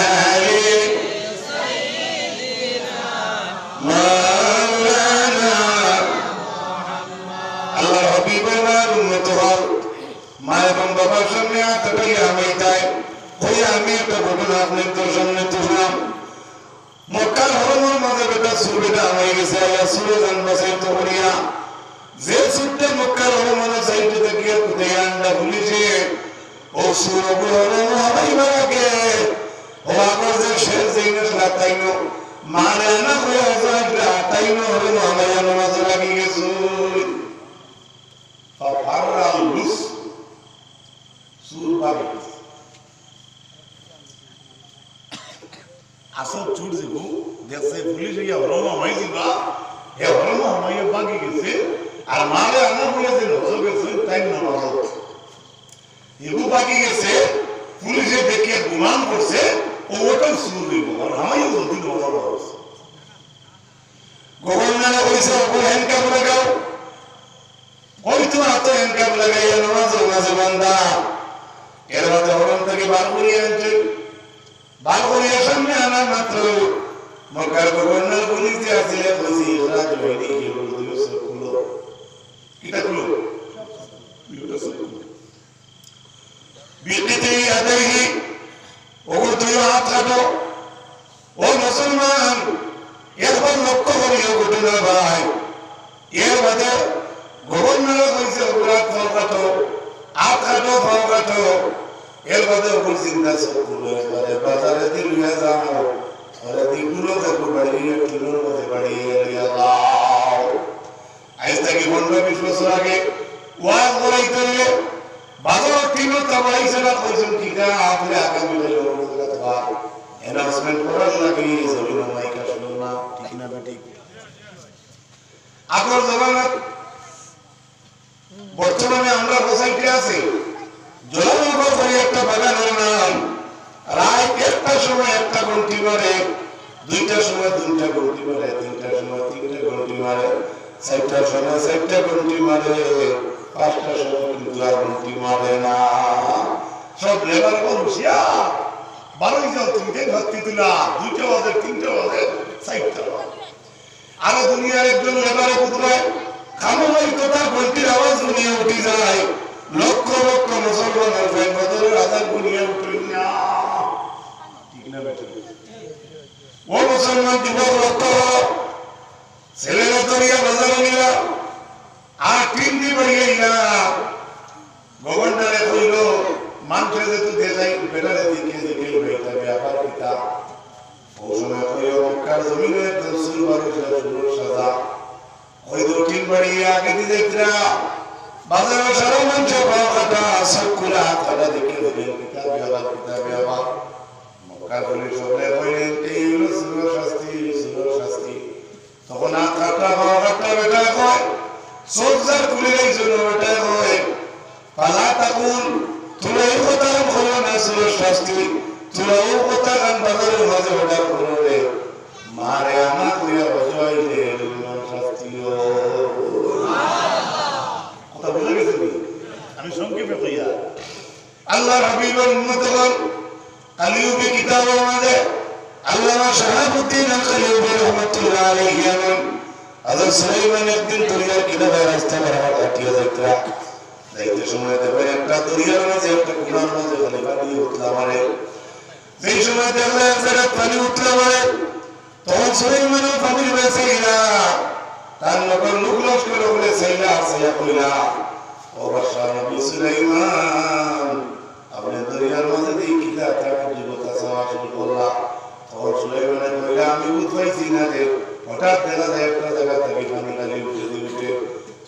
সুবিধা হয়ে গেছে আল্লাহ সুরজান বসাই তো করিয়া যে সুটে মক্কার হরমন সাইড থেকে কোথায় আন্ডা পুলিশে ও সুরবু হরম হাবাই বাগে ও আগর যে শের জিনিস লাতাইনো মারে না হয়ে যায় লাতাইনো হরম হাবাই নামাজ লাগি গেছে ফাফারাল লুস সুর বাগে আসল চুর যেগু দেখছে পুলিশ ইয়া হরম হাবাই দিবা হে হরম হাবাই বাগে গেছে আর মারে আনা হয়ে যে হজর গেছে তাই নামাজ এগু বাকি গেছে পুলিশে দেখে গুমান করছে ও ওটাও শুরু হইব আর আমায় যদি নজর হচ্ছে গভর্নর কইছে ও হ্যান্ডকাপ লাগাও ওই তো হাত হ্যান্ডকাপ লাগাইয়া নামাজ নামাজে বান্দা এর মধ্যে হরম থেকে বার করিয়ে আনছে বার করিয়ে সামনে আনার মাত্র মক্কার গভর্নর পুলিশ যে আসলে কইছে ওরা জয়নি কি বলতো সবগুলো কিটা গুলো ইউটা সবগুলো বিকৃতি আদায়ী ওগুলো দুই হাত কাটো ও মুসলমান একবার লক্ষ্য করিও ঘটনা ভাই এর বাদে গভর্নর কইছে ওগুলো ফল কাটো হাত কাটো ফল কাটো এর বাদে ওগুলো চিন্তা সবগুলো এবারে বাজারে দিল হয়ে যাও আরে দিগুলো দেখো বাড়িয়ে কিলোর মধ্যে বাড়িয়ে যাও আজ থেকে 15-20 বছর আগে ওয়াজ করাইতে বাজার তিন তাবাই সেটা কইছেন ঠিক আছে আপনি আগামী দিনে অ্যানাউন্সমেন্ট করার লাগি জমিন মাইকা শুনো না ঠিক না বেটি আগর জামানাত বর্তমানে আমরা সোসাইটি আছে জলানগর করে একটা বাগানের নাম রায় একটা সময় একটা ঘন্টি মারে দুইটার সময় দুইটা ঘন্টি মারে তিনটার সময় তিনটা ঘন্টি মারে চারটার সময় চারটা ঘন্টি মারে পাঁচটার সময় কিন্তু আর ঘন্টি মারে না সব লেবার বলছিয়া 12 জন তিনটে ঘন্টি তুলা দুইটা বাজে তিনটা বাজে চারটা আর দুনিয়ার একজন লেবারে কুতরায় খামোই কথা ঘন্টির আওয়াজ শুনিয়ে উঠে যায় লক্ষ লক্ষ মুসলমানের ভাই বদরের আজাদ শুনিয়ে উঠে না ঠিক না বেটা ও মুসলমান যুবক লক্ষ্য ছেলেরা দরিয়া বাজারে নিলা আর তিন দিন বাড়িয়ে না গভর্নরে কইল মানুষের যেহেতু দেশাই বেটারে দিকে দেখে বেটা ব্যাপার কিতা ও সময় কইল মক্কার জমিনে দরসুল বারুর সাজা ওই দু তিন বাড়িয়ে আগে দিয়ে দেখরা বাজারে সারা মানুষ পাওয়াটা সবগুলা হাতটা দেখে দেখে কিতাব ব্যাপার মক্কার পুলিশ সবলে কইলেন এই হলো সুর শাস্তি তখন হাতটা পাওয়াটা বেটা কয় সোজার পুলিশের জন্য বেটা কয় পালা তাকুন তোরা এই কথা বলো না সুর শাস্তি তোরা ও কথা গান বাজারের মাঝে বেটা করো রে মারে আমার কইয়া বজাইলে শাস্তিও কথা বুঝা গেছে আমি সংক্ষেপে কইয়া আল্লাহ হাবিবুল মুতাকাল কালিউবি কিতাবের মাঝে আল্লামা শাহাবুদ্দিন আল-কালিউবি রাহমাতুল্লাহ আলাইহি আমেন হযরত সুলাইমান একদিন দরিয়ার কিনারে রাস্তা বরাবর হাঁটিয়ে যাইতে সময় দেখে একটা দরিয়ার মাঝে একটা কুনার মাঝে খালি পানি উতলা মারে সেই সময় দেখলে এক জায়গায় পানি উতলা মারে তখন সুলাইমানের পানির বেঁচে গেলা তার লোকের লোক লস্কর বলে সেইলা আসিয়া কইলা ও বাদশা নবী সুলাইমান আপনি দরিয়ার মাঝে দিয়ে কিতা তাকে জীবতা চাওয়া শুরু করলা তখন সুলাইমানে কইলা আমি বুঝাইছি না রে হঠাৎ দেখা যায় একটা জায়গা থেকে পানি খালি উঠে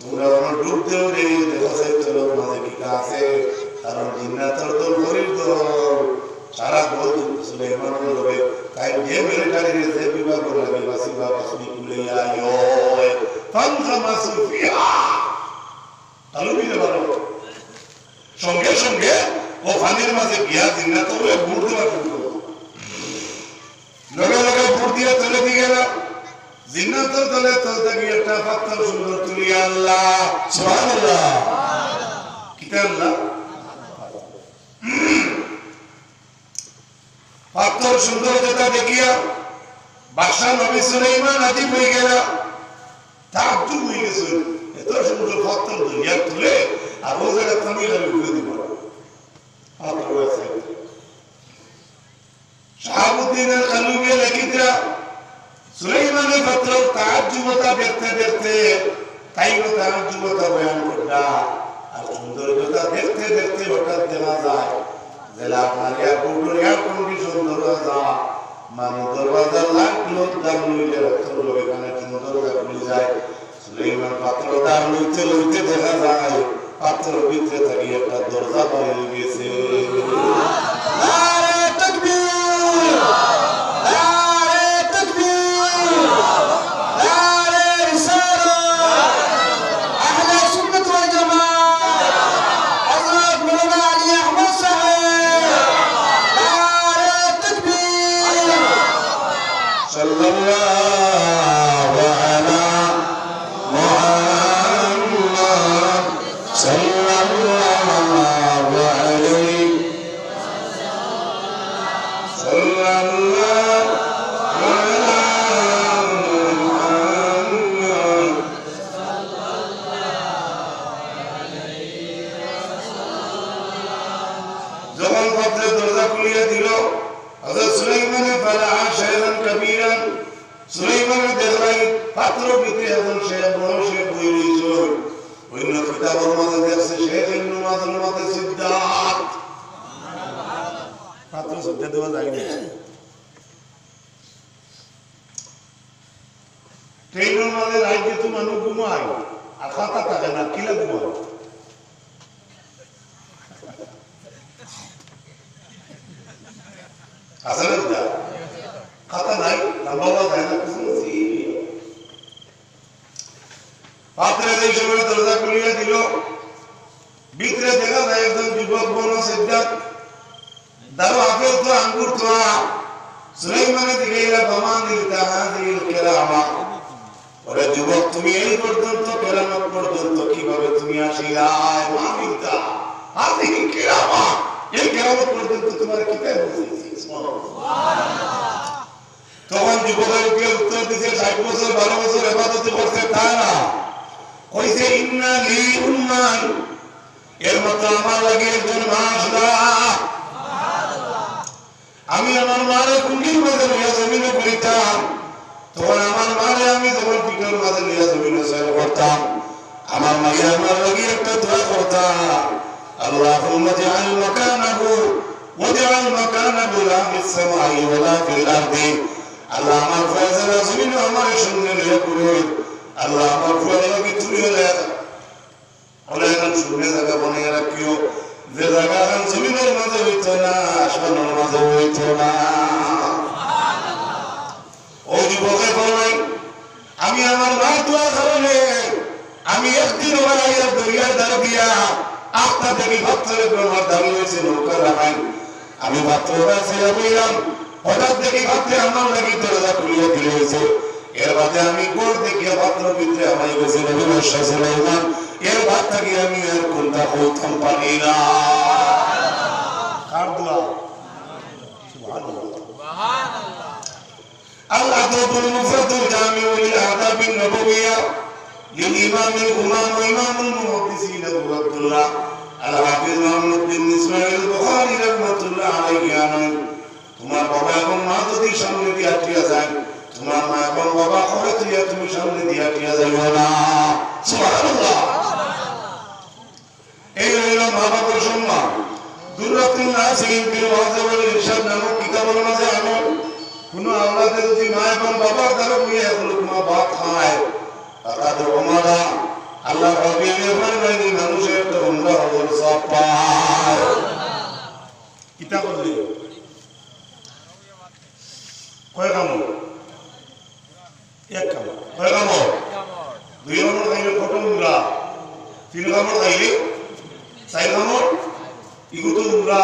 তোমরা আমার ডুব দেও রে দেখা যায় তোর মাঝে কিতা আছে কারণ জিন্নাতের দল শরীর দল সারা দল সুলাইমান বলবে তাই যে মিলিটারি যে বিভাগ লাগে বাসিবা বাসনি কুলিয়া ইয়ো ফানখামা সুফিয়া তালুবিলে বলো সঙ্গে সঙ্গে ও ফানির মাঝে গিয়া জিন্নাত হয়ে বুড় দেওয়া শুরু করলো লগে লগে বুড় দিয়ে চলে দিয়ে গেল জিন্নাতের তলে চলতে গিয়ে একটা পাথর সুন্দর তুলিয়া আল্লাহ সুবহানাল্লাহ কিতা আল্লাহ পাথর সুন্দর যেটা দেখিয়া বাদশা নবী সুলাইমান আজিব হয়ে গেল তাজ্জুব হয়ে গেছে এত সুন্দর পাথর দুনিয়া তুলে আর ও জায়গা থামিয়ে যাবে ঘুরে দিব শাহাবুদ্দিন আল-কালুবি লিখিতরা সুলাইমানের পাত্র তাজ্জুবতা দেখতে দেখতে তাইও তাজ্জুবতা বয়ান করলা আর সৌন্দর্যতা দেখতে দেখতে হঠাৎ দেখা যায় জেলা আপনার এয়ার কন্ডিশন দরজা মানে দরজার লাখ লোক দাম লইলে রক্তর এখানে দরজা খুলে যায় সুলাইমান পাত্র দাম লইতে লইতে দেখা যায় পাত্র ভিতরে থাকি একটা দরজা বাইরে গেছে নারে তাকবীর নারে তাকবীর নারে রিসালাত আহলে সুন্নাত ওয়াল জামাত হযরত মাওলানা আলী আহমদ সাহেব নারে তাকবীর সাল্লাল্লাহু আলা মুহাম্মদ সাল্লাল্লাহু আলাইহি সাল্লাল্লাহু আলা মুহাম্মদ যখন পাত্রের দরজা খুলিয়া দিল হযরত সুলাইমানের ফালা শায়রান কবীরান সুলাইমানের দেখলাই পাত্র ভিতরে এখন সে বড় সে বই রইছে ওই না কিতাবের মধ্যে দেখছে শেখ ইবনে মাদুর মধ্যে সিদ্ধাত পাত্র সিদ্ধাত দেওয়া যায় না ট্রেনের মধ্যে রাজ্যে তো মানুষ ঘুমায় আর খাতা থাকে না কিলা ঘুমায় আসলে খাতা নাই লম্বা যায় না পাত্রের এই সময় দরজা খুলিয়া দিল ভিতরে দেখা যায় একজন যুবক বড় সিদ্ধাত দারো আপেল তো আঙ্গুর তো সুলাইমানের দিকে এরা বামান দিল তাহাদিল কেরামা ওরে যুবক তুমি এই পর্যন্ত কেরামত পর্যন্ত কিভাবে তুমি আসিলাই মামিতা হাদিল কেরামা এই কেরামত পর্যন্ত তোমার কিতাব বলছি তখন যুবককে উত্তর দিতে 60 বছর 12 বছর ইবাদত করতে তা না কইছে ইন্না লি উম্মান এর মত আমার লাগে একজন মা আসলা আমি আমার মারে কুঙ্গির মধ্যে নিয়ে জমিনে করিতাম তখন আমার মারে আমি যখন পিঠের মধ্যে নিয়ে জমিনে সয় করতাম আমার মাইয়া আমার লাগে একটা দোয়া করতাম আল্লাহুম্মা জাআল মাকানাহু ওয়াজআল মাকানাহু লা ফিস সামাই ওয়ালা ফিল আরদি আল্লাহ আমার ফয়সালা জমিনে আমার শুনলে নিয়ে করে আল্লাহ আমার ফুয়ালাকে তুলে দেয় ওরা এখন শুনে জায়গা বানিয়ে রাখিও যে জায়গা এখন জমিনের মাঝে হইতো না আসমানের মাঝে হইতো না ও যুবকে বলেন আমি আমার মা দোয়া কারণে আমি একদিন ওরা দরিয়ার দ্বার দিয়া আটটা থেকে ভাবতে আমার দাবি হয়েছে নৌকা রাখাই আমি ভাবতে ওরা ছেড়ে বললাম হঠাৎ দেখি ভাবতে আমার লাগি দরজা খুলিয়ে দিলে হয়েছে এর বাদে আমি গোড় দেখিয়া পাত্র ভিতরে আমার গেছে নবী বর্ষা সুলাইমান এর বাদ থেকে আমি আর কোনটা কইতাম পারি না কার দোয়া সুবহানাল্লাহ আল্লাহ তাআলা মুফাদ্দাল জামিউল আদাবিন নববিয়্যা লিল ইমামিল উমাম ওয়া ইমামুল মুহাদ্দিসিন আবু আব্দুল্লাহ আল হাফিজ মুহাম্মদ বিন ইসমাঈল বুখারী রাহমাতুল্লাহ আলাইহি আনান তোমার বাবা এবং মা যদি সামনে দিয়ে টিয়া যায় তোমার মা এবং বাবা করে তুই তুমি সামনে দিয়া টিয়া যাইও না সুবহানাল্লাহ এই হলো মা বাবার সম্মান দুরাতুল নাসিন ফিল ওয়াজওয়াল ইরশাদ নামক কিতাবের মাঝে আনো কোন আওলাদে যদি মা এবং বাবার দ্বারা হইয়া লুকমা ভাত খায় তাদের ওমারা আল্লাহ রাব্বিল ফরমাইনি মানুষের তো উমরা হল সব পায় কিতাব বলি কয় কামড় এক কামড় কয় কামড় দুই কামড় খাইলে কত উমরা তিন কামড় খাইলে চার কামড় ইগুতো উমরা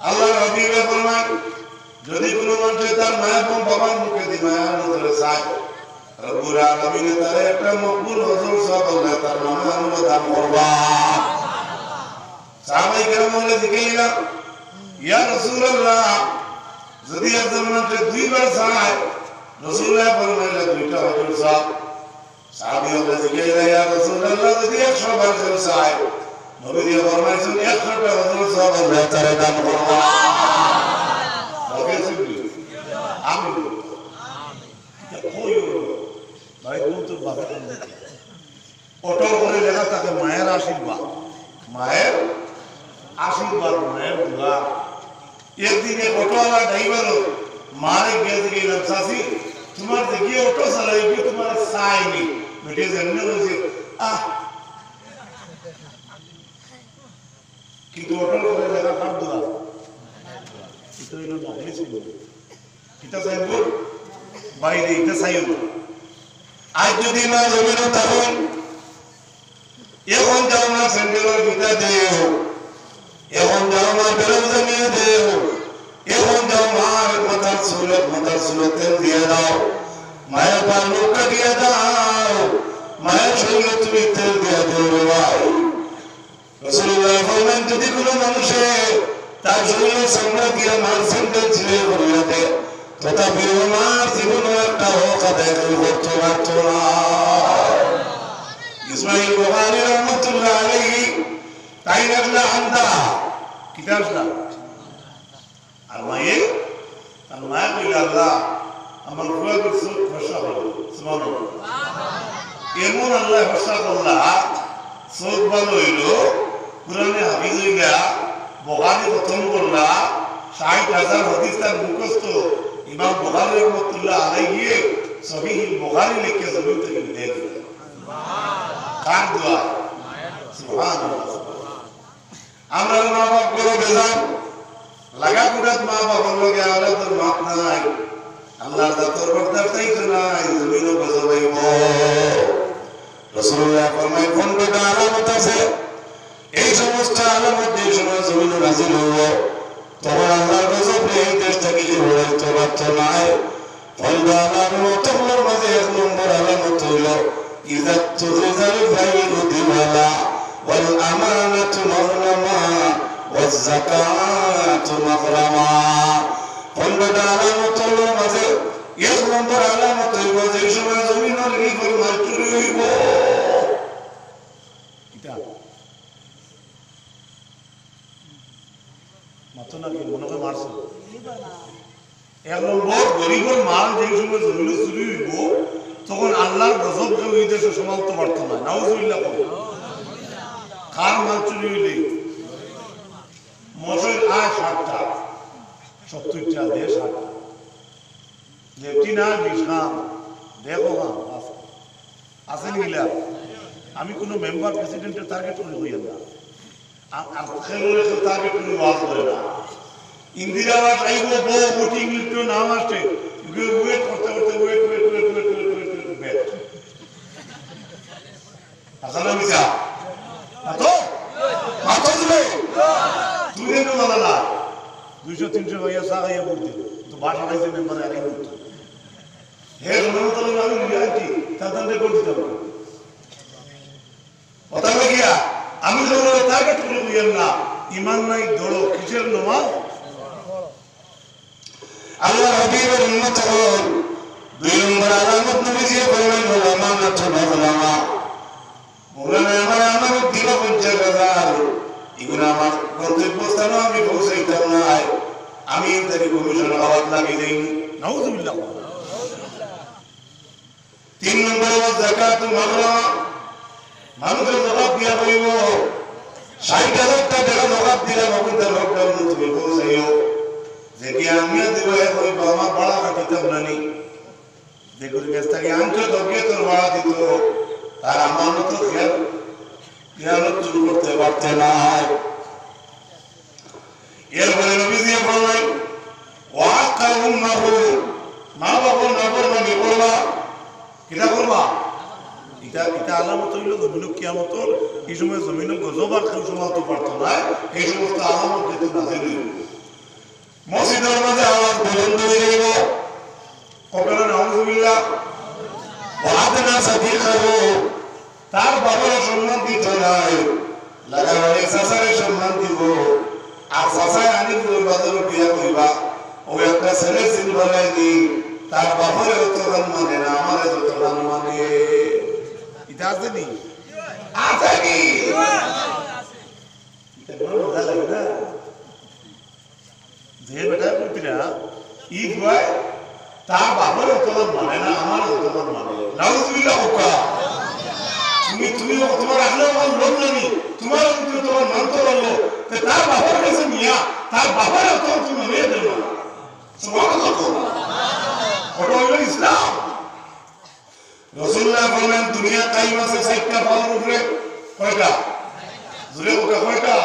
আল্লাহ রাব্বিল ফরমায় যদি কোনো মানুষ তার মা এবং বাবার মুখে দি মায়ার নজরে চায় রব্বুল আলামিন তার একটা মকবুল হজর সব আল্লাহ তার নামে অনুমোদন করবা সাহাবায়ে কেরাম বলে জিজ্ঞাসা ইয়া রাসূলুল্লাহ যদি একজন মানুষ দুইবার চায় রাসূলুল্লাহ ফরমাইলেন দুইটা হজর সব সাহাবী বলে জিজ্ঞাসা ইয়া রাসূলুল্লাহ যদি 100 বার চায় নবী দিয়ে ফরমাইছেন 100টা হজর সব আল্লাহ তার দান করবা আমি বাপে অটল করে লেখা থাকে মায়ের আশীর্বাদ, মায়ের আশীর্বাদ, মায়ের দোয়া। একদিকে অটোওয়ালা ড্রাইভারও মারে গিয়ে গেলাম, চাষি তোমার দেখি অটো চালাইবি, তোমার চাইনি বেটে জেনে বলছে আহ, কিন্তু অটল করে লেখা কার দোয়া? এটা হইল নকলি ছিল, এটা চাইব বাইরে, এটা চাইব। আজ যদি না জমিনও তখন এখন যাও না সেন্ট্রাল পিতা দেও, এখন যাও না বেরো জমিয়ে দেও, এখন যাও মার মাথার চুলে তেল দিয়ে দাও, মায়ের পার নৌকা দিয়ে দাও, মায়ের শরীরে তুমি তেল দিয়ে দেও রে ভাই। রাসূলুল্লাহ ফরমান যদি কোনো মানুষে তার শরীরে চামড়া দিয়ে মার সেন্ট্রাল ছিঁড়ে করিয়া দেয়, তথাপি আমার জীবনে একটা হোক আদায় করতে পারত না। ইসমাইল বুখারী রাহমাতুল্লাহ আলাইহি তাই রাখলা আন্দা কিতাব না আর মায়ে কইল আল্লাহ আমার রুয়া করছে ভাষা হলো সুবহানাল্লাহ। এমন আল্লাহ ভাষা করলা চোখ ভালো হইল, কোরআনে হাফিজ হইলা, বুখারী খতম করলা, ৬০,০০০ হাদিস তার মুখস্থ। ইমাম বুখারী রাহমাতুল্লাহ আলাইহি সহিহুল বুখারী লিখে জমিন থেকে দিয়ে দিলেন। কার দোয়া? সুবহানাল্লাহ। আমরা মা বাপ করে বেজান লাগা কুড়াত মা বাবার লগে আলাদার মাপ নাই, আল্লাহর দাতর বর্দার চাইতো নাই, জমিনও গজবাইব। রাসূলুল্লাহ ফরমায় কোন বেটা আলামত আছে, এই সমস্ত আলামত যে সময় জমিনে নাযিল হইব তখন আল্লাহর গজব এই দেশ থেকে উড়াইতে পারত নাই। ফলদা আলামতগুলোর মাঝে ১ নম্বর আলামত হইল ইযা তুযিজাল ফাইলু দিওয়ালা ওয়াল আমানাতু মাগরামা ওয়াজ যাকাতু মাগরামা। ফলদা আলামতগুলোর মাঝে ১ নম্বর আলামত হইব যে সময় জমিনের রিফল মাল চুরি হইব। মাত্র নাকি মনে হয় মারছে ১ নম্বর গরিবের মাল যে সময় জমিনে চুরি হইব তখন আল্লাহর গজব ওই দেশে সমাপ্ত পারত না। নাউজুবিল্লাহ। কার মাল চুরি হইলে মশের আয় ৬০টা, ৭০টা দে ৬০টা লেফটি না বিশাম দেখো আছে নিলা। আমি কোনো মেম্বার প্রেসিডেন্টের টার্গেট করে হইয়া না, আর খেলোয়াড়ের টার্গেট করে ওয়াজ করে না। ইন্দিরা আবাস আইব বউ ভোটিং লিস্ট নাম আসছে, ওয়েট করতে করতে ওয়েট আসলে মিছা তো মাথা দিলে তুই কেন বলা না ২০০-৩০০ ভাইয়া চা খাইয়া পড়তে তো বাসা খাইছে মেম্বারে আগে করতো হে সমতলে আমি রিয়ালিটি তাদের করে দিতে পারবো কথা গিয়া। আমি যখন টার্গেট করে বুঝেন না, ইমান নাই দৌড়ো কিসের নামাজ। আল্লাহ হাবিবের উম্মত হল ২ নম্বর আলামত নবীজি বলেন হল আমানাতু মাগরামা। মৌলানা আমার আমানত দিল ৫০,০০০, এগুলো আমার গন্তব্যস্থানে আমি পৌঁছাইতাম না, আমি ইন্টারি কমিশন আওয়াজ লাগিয়ে দেইনি। নাউজুবিল্লাহ। ৩ নম্বর ওয়াজ যাকাতু মাগরামা। মানুষের জবাব দিয়া বলিব ৬০,০০০ টাকা জবাব দিলাম, আপনার লকডাউন তুমি পৌঁছাইও যেটি আমিও দিব হইব আমার বাড়া কাটিতাম নানি দেখুন কাছ থেকে আনছো তোকে তোর বাড়া দিত, তার আমার মতো খেয়ালত শুরু করতে পারতে না। এরপরে নবী দিয়ে বললেন ওয়াক্কা উম্মাহু, মা বাবার নাফরমানি করবা। কিটা করবা? এটা আলামত হইল জমিন কিয়ামত। এই সময় জমিন গজব আর কেউ সমাপ্ত পারত না, এই সমস্ত আলামত যেতে নাজিল হইল। মসজিদের মাঝে আওয়াজ বুলন্দ হয়ে যাইব, কখনো নাউজুবিল্লাহ। ওয়াদনা সাদিকাহু, তার বাবার সম্মান দিত নাই, লাগাবাড়ি চাচারে সম্মান দিব। আর চাচায় আনি বাজার বিয়া করিবা, ও একটা ছেলে চিনবা নাকি তার বাপরে অত গান মানে না, আমারে যত গান মানে। এটা আছে নি? আছে কি? মজা লাগে না যে বেটা পুত্রা ঈদ হয় তার বাবার অতমান মানে না, আমার অতমান মানে। নাউজুবিল্লাহ হোকা। তুমি তোমার আসলে আমার লোক জানি, তোমার কিন্তু তোমার মানতে পারলো, তার বাবার কাছে নিয়া তার বাবার অত তুমি মেয়ে দেব না। সুবহানাল্লাহ। ওটা হইল ইসলাম। রাসূলুল্লাহ বলেন দুনিয়া কায়েম আছে চারটা পাওয়ার উপরে। কয়টা? জুড়ে ওটা কয়টা?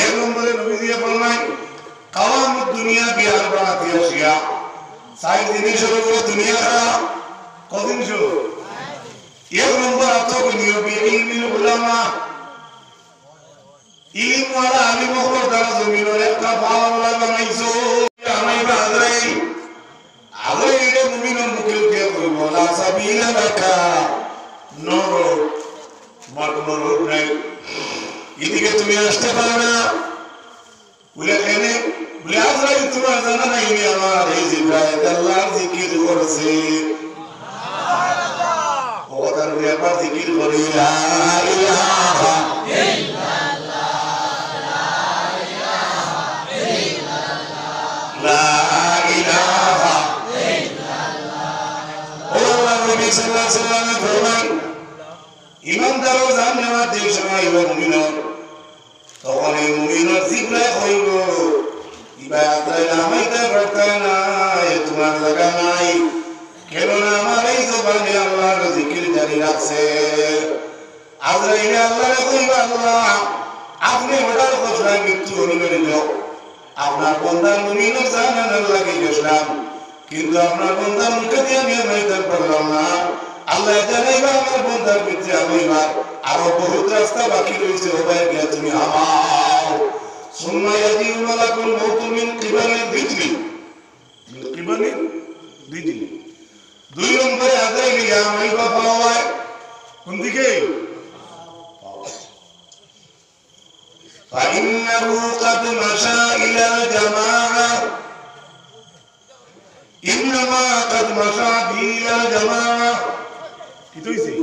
এক নম্বরে নবীজি বলেন কাওয়ামুদ দুনিয়া বিআরবাআতি আশিয়া। চার জিনিসের উপরে দুনিয়া খারাপ। কত জিনিস? এক নম্বর আত্মবিনিয়োগ বিইলমিল উলামা। ইলমওয়ালা আলিম হওয়ার দ্বারা জমিনের একটা পাওয়ালা বানাইছো। আমাইবা আজরাইল আজরাইল মুমিনের মুখে উঠিয়া কইব লা সাবিলা লাকা, নো রোড, তোমার কোনো রোড নাই, এদিকে তুমি আসতে পারো না। বলে কেন? বলে আজরাইল তোমার জানা নাই আমার এই জিব্রাইল আল্লাহর জিকির করছে। ওটার ব্যাপার জিকির করি লা ইলাহা ইল্লাল্লাহ, লা ইলাহা ইল্লাল্লাহ। আল্লাহ নবী সাল্লাল্লাহু আলাইহি ওয়াসাল্লাম ফরমান ইমানদারও জান্নাত দেশ সময় মুমিন, তখন এই মুমিনের জিব্রাইল হইল ইবাদত নামাইতে পারতে না, তোমার জায়গা নাই, কেননা আমার এই জবানে আল্লাহর জিকির জারি রাখছে। আজরাইল আল্লাহরে কইবা আল্লাহ আপনি ওটার ঘোষণায় মৃত্যু হইবেন না, আপনার বন্দার মুমিনের জানানোর লাগে গেছিলাম, কিন্তু আপনার বন্দার মুখে দিয়ে আমি নাইতে পারলাম না। আল্লাহ জানাইবা আমার বন্দার ভিতরে আমিবার আরো বহুত রাস্তা বাকি রয়েছে, ওটাই গিয়ে তুমি আমাও। সুম্মা ইয়াজিউ মালাকুল মাউত মিন কিবালিল বিজলি, মিন কিবালিল বিজলি। দুই নম্বরে আজরাইল আমাইবা পাওয়া কোন দিকে? فإنه قد مشى إلى الجماعة، إنما قد مشى به إلى الجماعة। কি হইছে?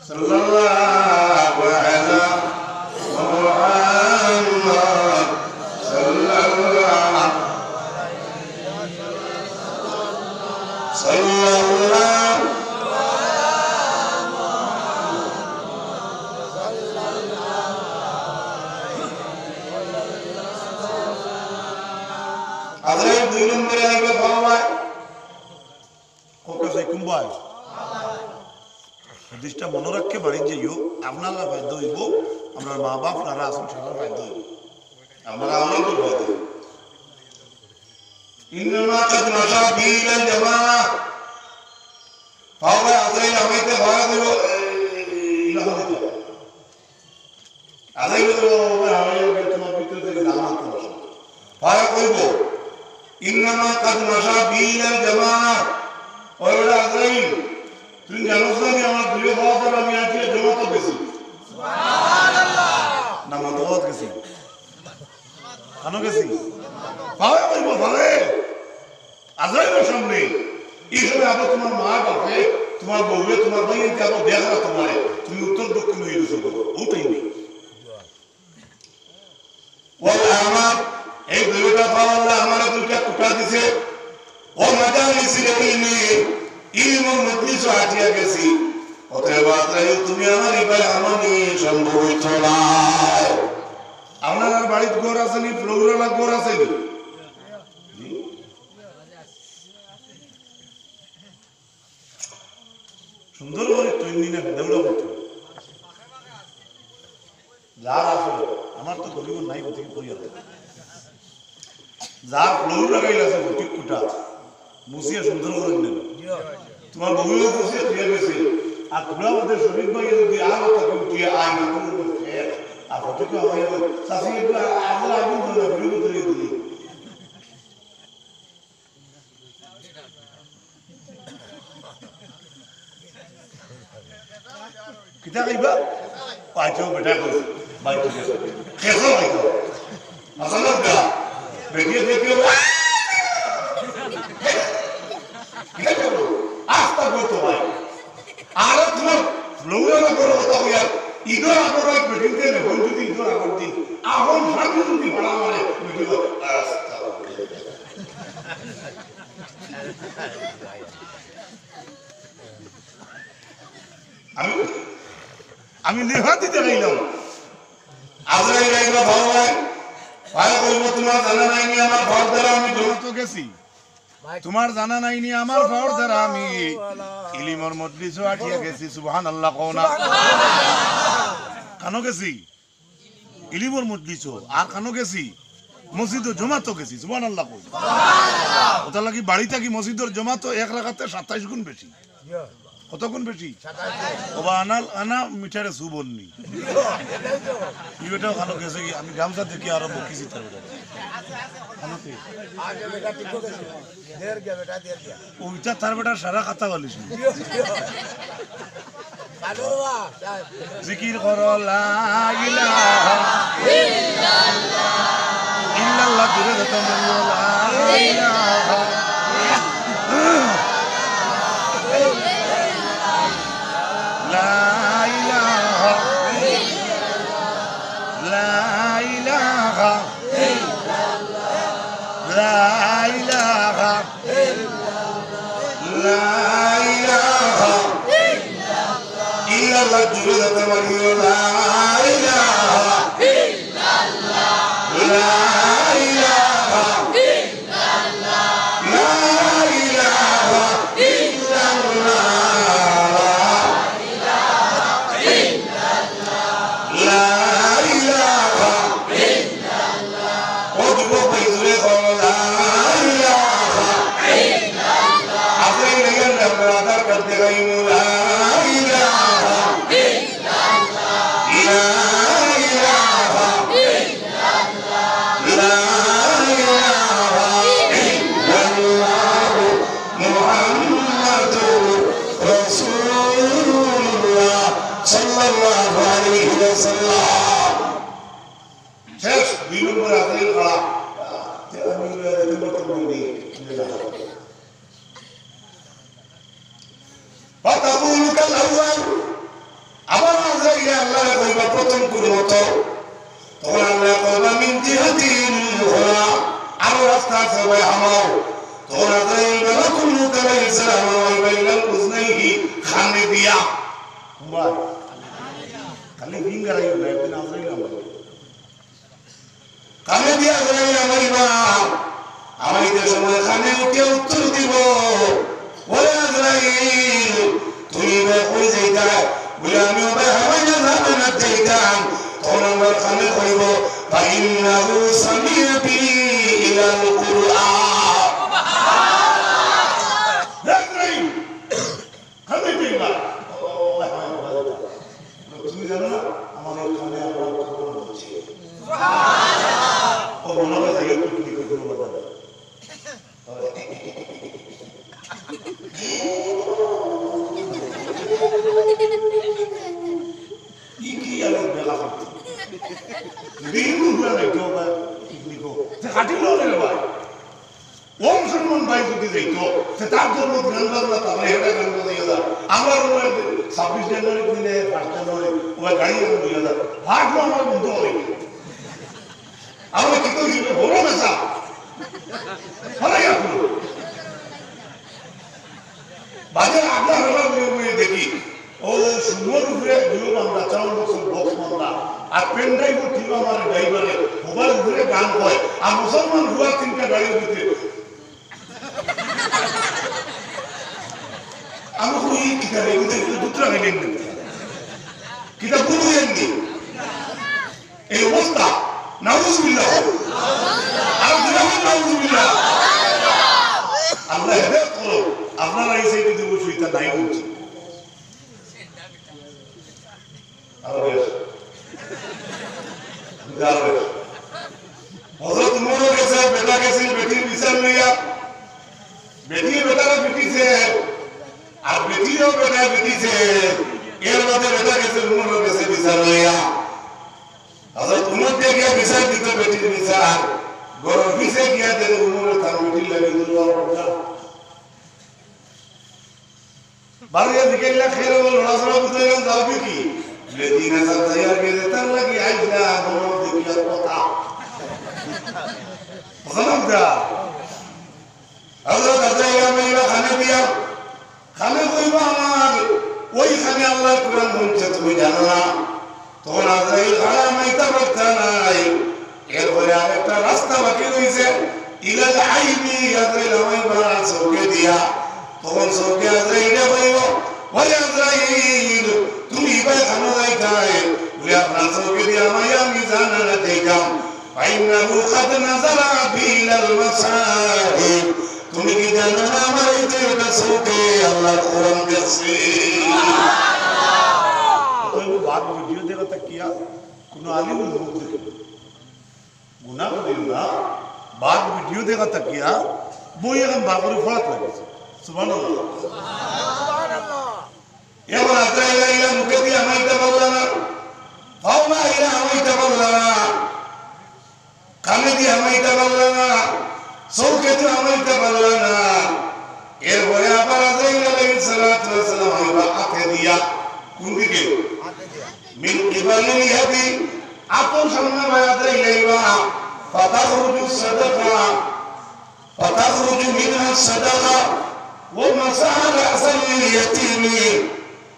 সাল্লাল্লাহু আলাইহি মুহাম্মদ সাল্লাল্লাহু আজরাইল দুই নম্বরে আইবে বাবা ওকে যাই কুম্বাই হাদিসটা মনে রাখতে বাড়ি যাইও, আপনারা বাধ্য হইব, আপনার মা বাপ নারা আসুন সবার বাধ্য হইব, আমরা আমল করব। ইন্নামা কাদ মাশা বিল জামাআ পাওয়া আজরাইল আমাইতে ভাড়া দেব ইলাহা দিত আজরাইল আমাইতে তোমার ভিতর থেকে জামাত করব ভাড়া কইব। ইন্নামা কাদ মাশা বিল জামাআ ওরা আজরাইল তুমি জানো না আমার দুই বছর আমি আজকে জমাত গেছি, সুবহানাল্লাহ, নামাজ পড়তে গেছি, কেন গেছি? পাওয়া কইব ভাবে আজরাইলের সামনে এই সময় আবার তোমার মা বাপে তোমার বউয়ে তোমার ভাইকে আবার দেখা তোমার তুমি উত্তর দক্ষিণ হয়ে গেছো ওটাই নেই। ওলা আমার এই দুইটা পাওয়া আমার দুইটা টুকা দিছে, ও মাজালিসিল ইলমি ইলমুল মজলিস হাটিয়া গেছি, অতএব আজরাইল তুমি আমার ইবাই আমানি সম্ভব হইতো না। আপনার বাড়িতে ঘর আছে নি? ফ্লোরালা ঘর আছে নি? সুন্দর করে তৈরি না দেউড়া করতে যার আসলে আমার তো গরিব নাই কোথায় পরিবার যার ফ্লোর লাগাইল আছে ঠিক কুটা মুসিয়া সুন্দর করে নেবে তোমার বউও মুসিয়া দিয়ে গেছে আর তোমরা আমাদের শরীর ভাই যদি আর তাকে উঠিয়ে আয় না তুমি আর কতটুকু আমায় চাষি আমরা আগুন ধরে ভিডিও তৈরি দিই কিতা কইবা পাইছো বেটা কই বাইতো কেসো বাইতো আসলে গা বেটিয়ে দেখিও কিতা করো আস্তা করতো ভাই আর তোমার ফ্লোরে না করো কথা হইয়া ঈদের আগর মিটিং দেন এখন যদি ঈদের আগর দিন এখন সামনে যদি ভাড়া মারে মিটিং আমি নেহাত দিতে গেলাম আজরাইল আইবা ভালো হয় ভাই বলবো তোমার জানা নাই নি আমার ঘর দ্বারা আমি তো গেছি তোমার জানা নাই নি আমার ঘর দ্বারা আমি ইলিমর মজলিসও আঠিয়া গেছি সুবহানাল্লাহ কও না কানো গেছি ইলিমর মজলিসও আর কানো গেছি মসজিদে জমাতো গেছি সুবহানাল্লাহ কও ওটা লাগি বাড়ি থাকি মসজিদের জমাতো এক রাকাতে 27 গুণ বেশি কত গুণ বেশি ওবা আনা মিঠারে সুবন্নি ইবেটাও কানো গেছে কি আমি গামছা দেখি আর বকিছি তার কানোতে ওইটা তার বেটা সারা কথা বলিস জিকির করো লা ইলাহা ইল্লাল্লাহ দূরে যত মরিও লা ইলাহা লা ইলাহা লা ইলাহা লা ইলাহা লা ইলাহা ইল্লাল্লাহ জুড়ে যেতে পারিও লা ইলাহা ইল্লাল্লাহ লা ইলাহা ইল্লাল্লাহ লা ইলাহা ইল্লাল্লাহ লা ইলাহা ইল্লাল্লাহ ও যুবক ভাই জুড়ে বলো লা ইলাহা ইল্লাল্লাহ আপনি লেগেন আমরা আদার করতে গাইমু লা ইলাহা ইল্লাল্লাহ লা ইলাহা ইল্লাল্লাহ লা ইলাহা ইল্লাল্লাহ মুহাম্মাদুর রাসূলুল্লাহ সাল্লাল্লাহু আলাইহি ওয়াসাল্লাম শেষ দুই নম্বর আদাইল করা আমি তোমাকে فتقول كالأول أبا عزيز الله قلب بطن كرمته تقول الله قلب من جهة أخرى أمر أفتح سوى حماه تقول عزيز ملك عليه السلام وبين الأذنيه خنديا خلي فينغر أيوة ابن عزيز خنديا عزيز أمريبا أمريكا سمع خنديا উত্তর দিব ওরে আজরাইল তুমি কই যাইতা বলে আমি ওবে হাওয়াই যাবে না যাইতাম তখন আমার কানে কইব ফাইন্নাহু সামিয়া বি ইলাল কুরআন সুবহানাল্লাহ আজরাইল আমি দিবা তুমি জানো না আমার কানে আমার খবর হচ্ছে সুবহানাল্লাহ ও মনে হয় যে একটু কি করে বলবো iki yang belakang bingung lah coba ikliku sekali lo lewat om semua baik itu itu tetap dorong gangguan lah tak boleh ada gangguan dia dah amar orang 26 Januari ini 1 Januari orang gari yang dia dah hard lo amar buntu orang kita itu orang masa mana ya tu baca agak orang boleh dekhi ও সুন্দর উপরে দুই আমরা 54 বছর box মারলা আর pen drive ঠিক আমার ড্রাইভারে mobile উপরে গান কয় আর মুসলমান হুয়া তিনটা গাড়ির ভিতরে আমি কই কিতাবে দুতরা গেলেন কিতাব বুঝেন নি এই অবস্থা নাউজুবিল্লাহ আর দিলাম নাউজুবিল্লাহ আল্লাহ হেদায়েত করো আপনারা এই সাইডে দেব শয়তান নাই বলছে हज़रत उमर के साथ बेटा के सिर बेटी विचार लिया बेटी बेटा का बेटी से और बेटी और बेटा बेटी से ये बात बेटा के सिर उमर के से विचार लिया हज़रत उमर के क्या विचार दी तो बेटी के विचार गौरव भी से किया तेरे उमर था बेटी लगी दुआ पड़ता बार ये निकलना खेल वो लड़ा सड़ा बुझेगा दाबी की লেদিনা সাজায়ার গেলে তার লাগি আইলা বড় দেখিয়ার কথা বলদা হযরত আজরাইল মাইরা খানে কইবা আমার ওইখানে আল্লাহর কোরআন বলছে তুমি জানো না তখন আজরাইল খানা মাইতা পারতা নাই এরপরে আরেকটা রাস্তা বাকি রয়েছে ইলাল আইবি আজরাইল মাইবা চৌকে দিয়া তখন চৌকে আজরাইলে কইব ওই আজরাইল তুমি ভাই খানা যাইতাই বলে আপনার চৌকে দিয়া মাইয়া আমি জানা না দেখাম ফাইন্নাহু কাদ নাযারা বিল মাসাহিব তুমি কি জানো না আমার এই যে চৌকে আল্লাহর কোরআন দেখছে बात वीडियो देखा तक किया कुनो आलिम लोग देखे गुनाह करेगा बात वीडियो देखा तक किया वो ये हम बाबरी फरात लगे सुभान अल्लाह ये वो आजराइल इला मुकद्दी हमारी तबल्लाना फाउमा इला हमारी तबल्लाना कामेदी हमारी तबल्लाना सौकेतु हमारी तबल्लाना ये वो या पर आजराइल अलैहिस्सलातु वस्सलाम हमारा आके दिया कुंडी के من قبل اليد أقول سمنا بياد إليها فتخرج الصدقة فتخرج منها الصدقة ومسح رأس اليتيم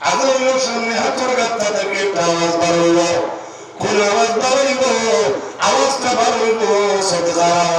أقول سمنا ترقت تدقيت أواز بريبو كل أواز بريبو أواز تبريبو صدقة